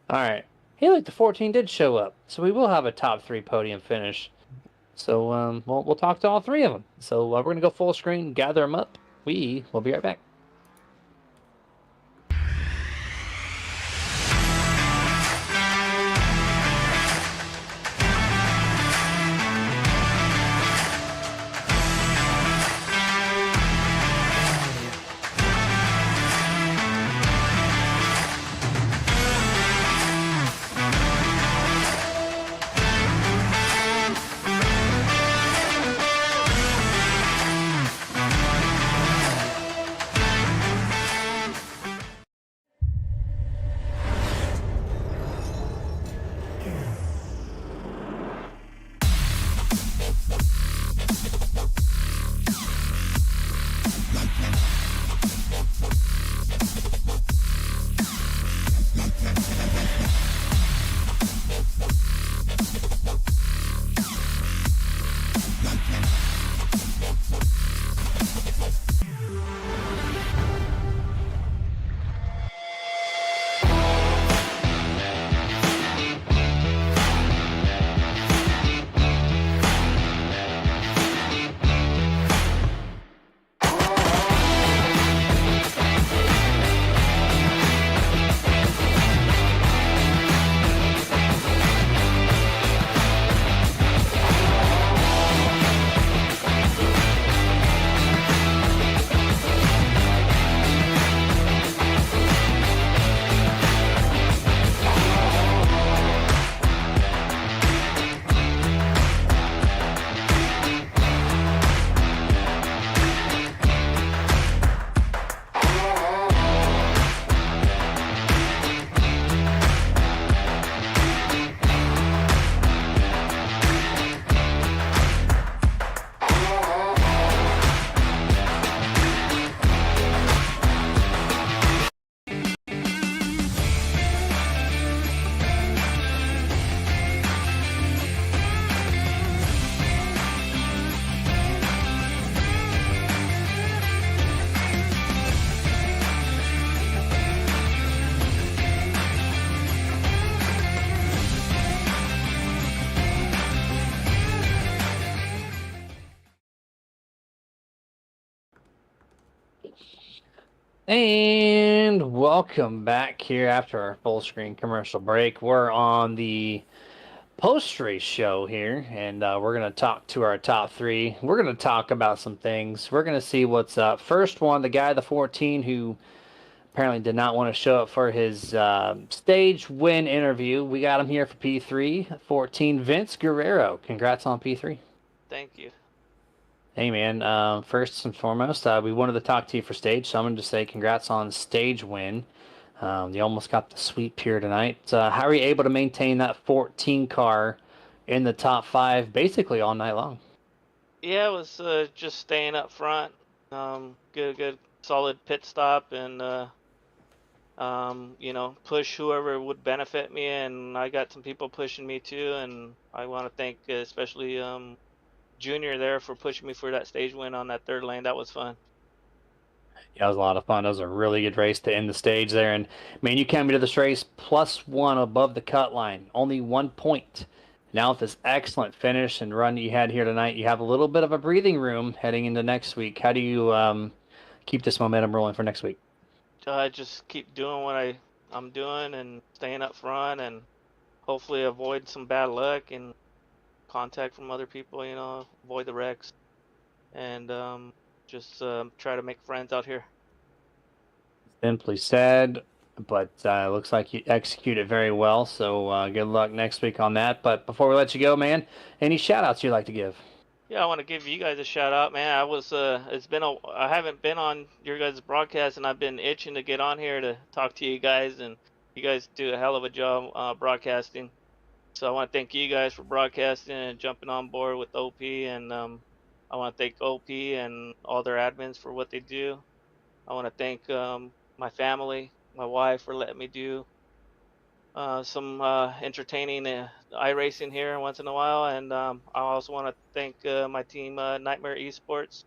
all right. Hey, look, the 14 did show up, so we will have a top 3 podium finish. So we'll talk to all 3 of them. So we're gonna go full screen, gather them up. We will be right back. And welcome back here after our full screen commercial break. We're on the post race show here, and we're going to talk to our top three. We're going to talk about some things. We're going to see what's up. First one, the guy, the 14, who apparently did not want to show up for his stage win interview. We got him here for P3, 14, Vince Guerrero. Congrats on P3. Thank you. Hey man, first and foremost, we wanted to talk to you for stage, so I'm going to say congrats on stage win. You almost got the sweep here tonight. How are you able to maintain that 14 car in the top five basically all night long? Yeah, it was just staying up front. Good, solid pit stop, and push whoever would benefit me. And I got some people pushing me too, and I want to thank especially Junior there for pushing me for that stage win on that third lane. That was fun. Yeah, it was a lot of fun. That was a really good race to end the stage there. And man, you came into this race +1 above the cut line, only 1 point. Now with this excellent finish and run you had here tonight, you have a little bit of a breathing room heading into next week. How do you keep this momentum rolling for next week? Just keep doing what I'm doing and staying up front, and hopefully avoid some bad luck and contact from other people. Avoid the wrecks, and just try to make friends out here. Simply said, but looks like you executed very well. So good luck next week on that. But before we let you go, man, any shout outs you'd like to give? Yeah, I want to give you guys a shout out, man. I haven't been on your guys' broadcast, and I've been itching to get on here to talk to you guys, and you guys do a hell of a job broadcasting. So I want to thank you guys for broadcasting and jumping on board with OP, and I want to thank OP and all their admins for what they do. I want to thank my family, my wife, for letting me do some entertaining iRacing here once in a while, and I also want to thank my team, Nightmare Esports,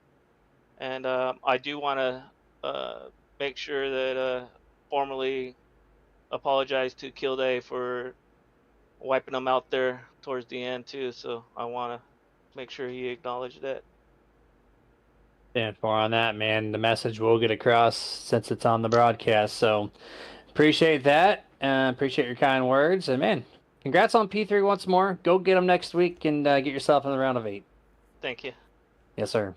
and I do want to make sure that formally apologize to Kilday for wiping them out there towards the end too. So I want to make sure he acknowledged that. Stand for on that, man. The message will get across since it's on the broadcast. So appreciate that. Appreciate your kind words. And man, congrats on P3 once more. Go get them next week and get yourself in the round of 8. Thank you. Yes, sir.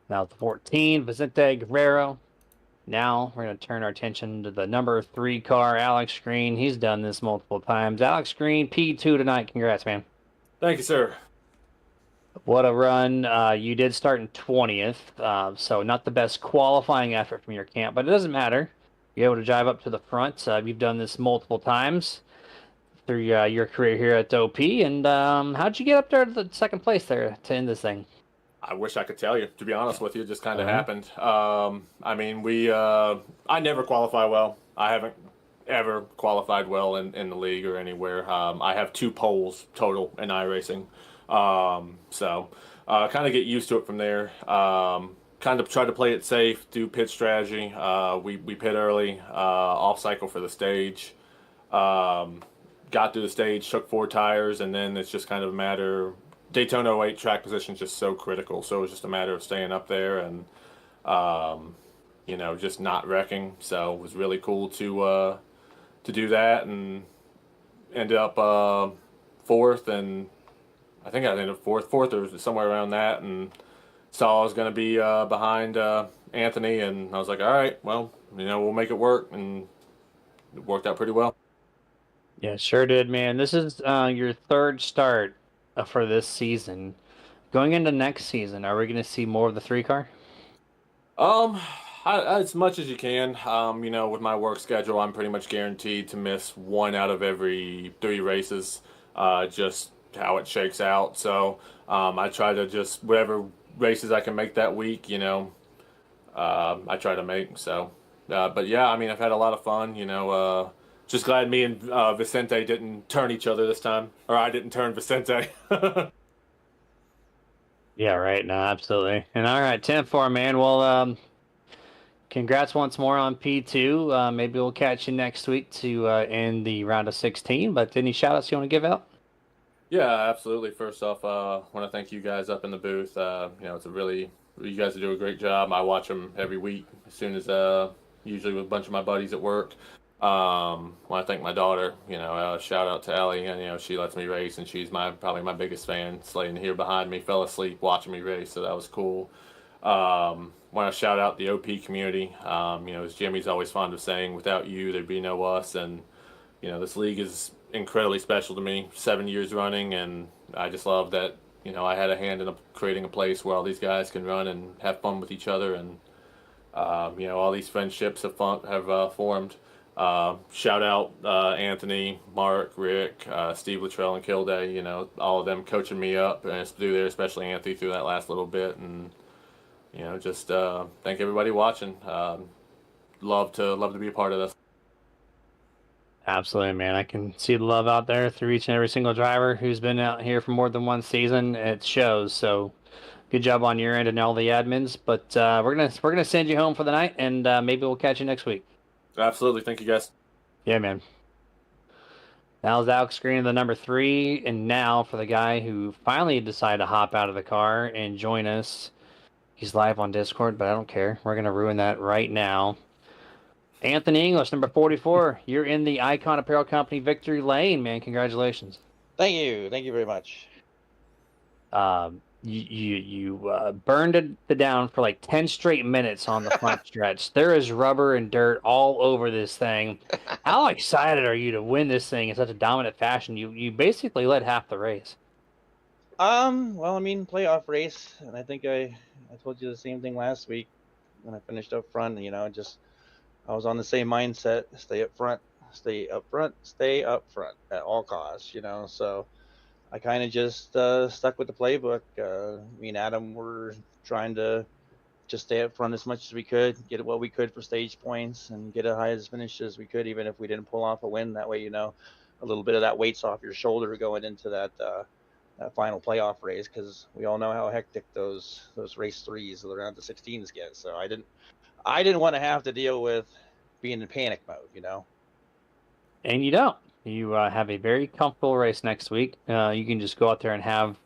Now the 14, Vicente Guerrero. Now we're going to turn our attention to the number 3 car, Alex Green. He's done this multiple times. Alex Green, P2 tonight. Congrats, man. Thank you, sir. What a run. You did start in 20th, so not the best qualifying effort from your camp, but it doesn't matter. You're able to drive up to the front. You've done this multiple times through your career here at OP. And how'd you get up there to the second place there to end this thing? I wish I could tell you. To be honest with you, it just kind of happened. I mean, I never qualify well. I haven't ever qualified well in the league or anywhere. I have 2 poles total in iRacing. So kind of get used to it from there. Kind of try to play it safe, do pit strategy. We pit early, off cycle for the stage. Got through the stage, took 4 tires, and then it's just kind of a matter. Daytona 08 track position is just so critical, so it was just a matter of staying up there and just not wrecking. So it was really cool to do that, and ended up 4th, and I think I ended up fourth or somewhere around that, and saw I was going to be behind Anthony, and I was like, all right, well, we'll make it work, and it worked out pretty well. Yeah, sure did, man. This is your 3rd start for this season. Going into next season, are we going to see more of the 3 car? As much as you can. With my work schedule, I'm pretty much guaranteed to miss 1 out of every 3 races. Just how it shakes out. So I try to just whatever races I can make that week, I try to make. So, but yeah, I mean, I've had a lot of fun. Just glad me and Vicente didn't turn each other this time, or I didn't turn Vicente. Yeah, right. No, absolutely. And all right, 10-4, man. Well, congrats once more on P2. Maybe we'll catch you next week to end the round of 16. But any shout outs you want to give out? Yeah, absolutely. First off, I want to thank you guys up in the booth. It's a really You guys do a great job. I watch them every week as soon as usually with a bunch of my buddies at work. Want to thank my daughter. Shout out to Ellie, and she lets me race, and she's probably my biggest fan. Slayton here behind me fell asleep watching me race, so that was cool. Want to shout out the OP community. As Jimmy's always fond of saying, without you, there'd be no us. And this league is incredibly special to me. 7 years running, and I just love that. I had a hand in creating a place where all these guys can run and have fun with each other, and all these friendships have formed. Shout out Anthony, Mark, Rick, Steve Luttrell, and Kilday. All of them coaching me up and through there, especially Anthony through that last little bit. And just thank everybody watching. Love to be a part of this. Absolutely, man. I can see the love out there through each and every single driver who's been out here for more than one season. It shows. So, good job on your end and all the admins. But we're gonna send you home for the night, and maybe we'll catch you next week. Absolutely. Thank you, guys. Yeah, man. Now Alex screening the number 3, and now for the guy who finally decided to hop out of the car and join us. He's live on Discord, but I don't care. We're gonna ruin that right now. Anthony English, number 44. You're in the Icon Apparel Company victory lane, man. Congratulations. Thank you very much. You burned it down for like 10 straight minutes on the front stretch. There is rubber and dirt all over this thing. How excited are you to win this thing in such a dominant fashion? You basically led half the race. Well, I mean, playoff race, and I think I told you the same thing last week when I finished up front. I was on the same mindset: stay up front, stay up front, stay up front at all costs. So I kind of just stuck with the playbook. Me and Adam were trying to just stay up front as much as we could, get what we could for stage points, and get as high as finish as we could, even if we didn't pull off a win. That way, a little bit of that weight's off your shoulder going into that final playoff race, because we all know how hectic those race 3s around the 16s get. So I didn't want to have to deal with being in panic mode. And you don't. You have a very comfortable race next week. You can just go out there and have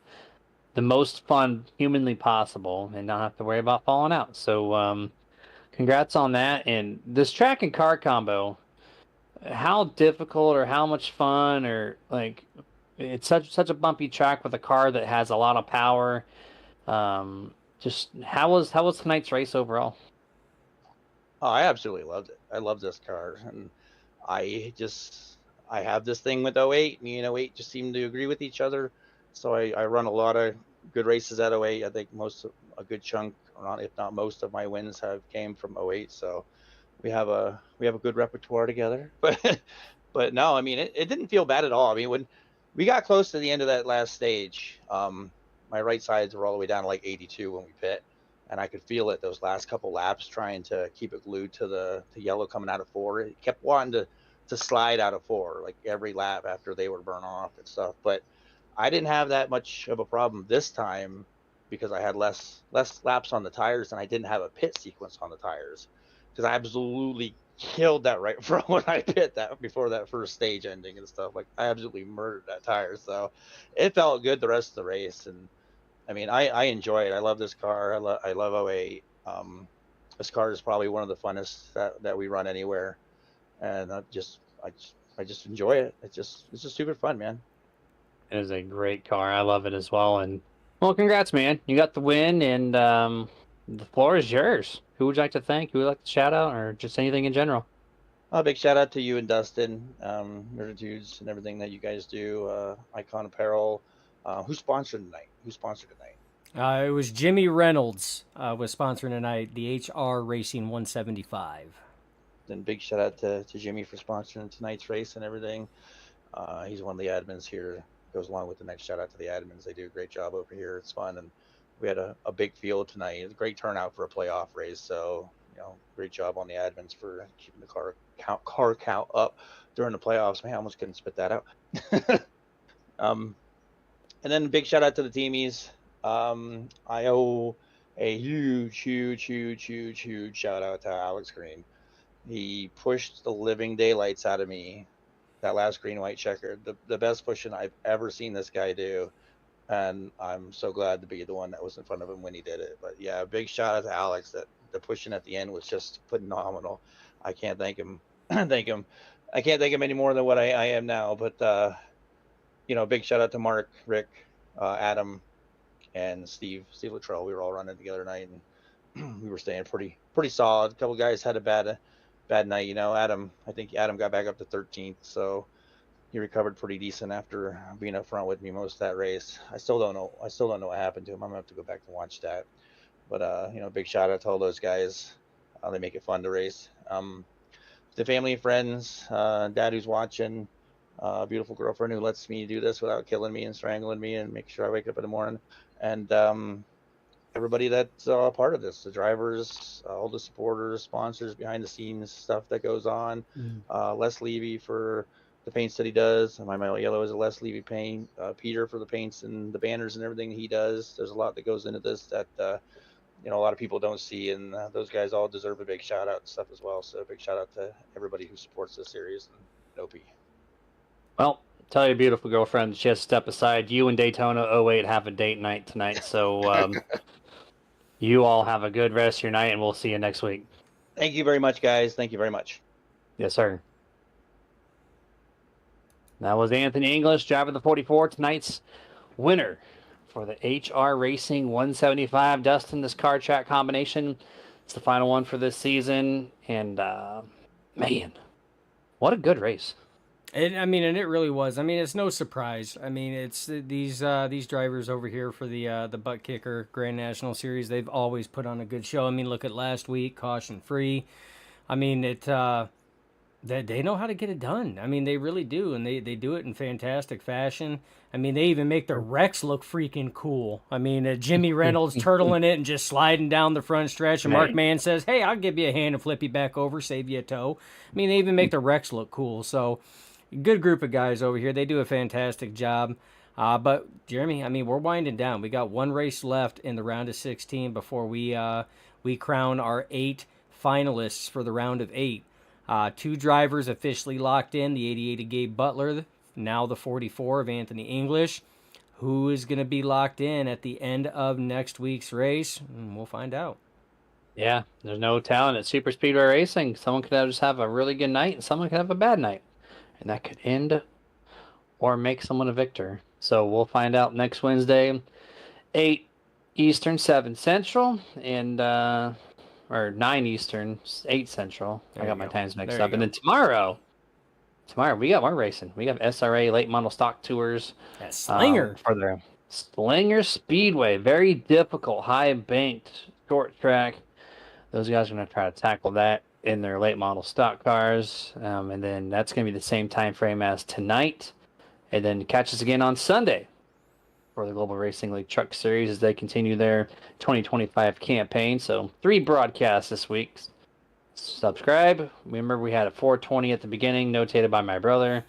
the most fun humanly possible and not have to worry about falling out. So congrats on that. And this track and car combo, how difficult or how much fun, or like, it's such a bumpy track with a car that has a lot of power. Just how was tonight's race overall? Oh, I absolutely loved it. I love this car, and I have this thing with 08. Me and 08 just seem to agree with each other. So I run a lot of good races at 08. I think a good chunk, or not, if not most of my wins came from 08. So we have a good repertoire together. But no, I mean, it didn't feel bad at all. I mean, when we got close to the end of that last stage, my right sides were all the way down to like 82 when we pit. And I could feel it those last couple laps, trying to keep it glued to the yellow coming out of 4. It kept wanting to slide out of 4, like every lap after they were burnt off and stuff. But I didn't have that much of a problem this time, because I had less laps on the tires, and I didn't have a pit sequence on the tires, because I absolutely killed that right front when I pit that before that first stage ending and stuff. Like, I absolutely murdered that tire. So it felt good the rest of the race. And I mean, I enjoy it. I love this car. I love 08. This car is probably one of the funnest that we run anywhere, and I just enjoy it. It's just super fun, man. It is a great car. I love it as well. And well, congrats, man. You got the win, and the floor is yours. Who would you like to thank? Who would you like to shout out, or just anything in general? A big shout out to you and Dustin, Nerditudes, and everything that you guys do. Icon Apparel. Who sponsored tonight? It was Jimmy Reynolds was sponsoring tonight, the HR Racing 175. Then big shout out to Jimmy for sponsoring tonight's race and everything. He's one of the admins here. Goes along with the next shout out to the admins. They do a great job over here. It's fun, and we had a big field tonight. It was a great turnout for a playoff race. So great job on the admins for keeping the car count up during the playoffs. Man, I almost couldn't spit that out. And then big shout out to the teamies. I owe a huge shout out to Alex Green. He pushed the living daylights out of me that last green white checker. The best pushing I've ever seen this guy do. and I'm so glad to be the one that was in front of him when he did it. But yeah, big shout out to Alex. That the pushing at the end was just phenomenal. I can't thank him. thank him. I can't thank him any more than what I am now. But big shout out to Mark, Rick, Adam, and Steve Luttrell. We were all running together tonight, and we were staying pretty solid. A couple guys had a bad night. I think Adam got back up to 13th, so he recovered pretty decent after being up front with me most of that race. I still don't know what happened to him. I'm gonna have to go back and watch that. But big shout out to all those guys. They make it fun to race. The family and friends, dad who's watching, beautiful girlfriend who lets me do this without killing me and strangling me and make sure I wake up in the morning, and everybody that's a part of this, the drivers, all the supporters, sponsors, behind the scenes stuff that goes on. Les Levy for the paints that he does. My Yellow is a Les Levy paint. Peter for the paints and the banners and everything he does. There's a lot that goes into this that a lot of people don't see, and those guys all deserve a big shout out and stuff as well. So a big shout out to everybody who supports this series and OP. Well, tell your beautiful girlfriend she has to step aside. You and Daytona 08 have a date night tonight, so you all have a good rest of your night, and we'll see you next week. Thank you very much, guys. Thank you very much. Yes, sir. That was Anthony English, driver of the 44, tonight's winner for the HR Racing 175. Dustin, this car track combination, it's the final one for this season, and man, what a good race. And it really was. I mean, it's no surprise. I mean, it's these drivers over here for the Buttkicker Grand National Series. They've always put on a good show. I mean, look at last week, caution free. I mean, they know how to get it done. I mean, they really do, and they do it in fantastic fashion. I mean, they even make their wrecks look freaking cool. I mean, Jimmy Reynolds turtling it and just sliding down the front stretch, and Mark Mann says, "Hey, I'll give you a hand and flip you back over, save you a toe." I mean, they even make the wrecks look cool. So, good group of guys over here. They do a fantastic job. But Jeremy, I mean, we're winding down. We got one race left in the round of 16 before we crown our 8 finalists for the round of 8. 2 drivers officially locked in, the 88 of Gabe Butler, now the 44 of Anthony English. Who is going to be locked in at the end of next week's race? We'll find out. Yeah, there's no talent at Super Speedway Racing. Someone could just have a really good night, and someone could have a bad night. And that could end or make someone a victor. So we'll find out next Wednesday, 8 Eastern, 7 Central, and or 9 Eastern, 8 Central. I got my times mixed up. And then tomorrow we got more racing. We have SRA Late Model Stock Tours. That Slinger. For the Slinger Speedway. Very difficult, high banked, short track. Those guys are going to try to tackle that in their late model stock cars. And then that's going to be the same time frame as tonight. And then catch us again on Sunday for the Global Racing League Truck Series as they continue their 2025 campaign. So 3 broadcasts this week. Subscribe. Remember, we had a 420 at the beginning, notated by my brother.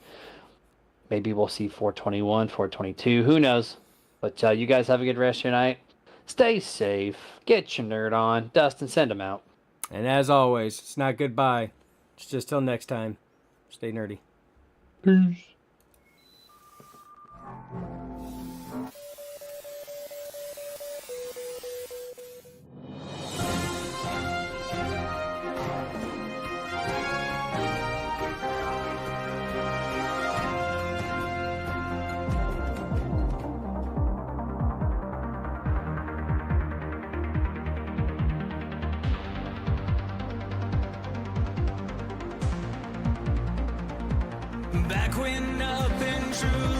Maybe we'll see 421, 422. Who knows? But you guys have a good rest of your night. Stay safe. Get your nerd on. Dustin, send them out. And as always, it's not goodbye. It's just till next time. Stay nerdy. Peace. Back when nothing truly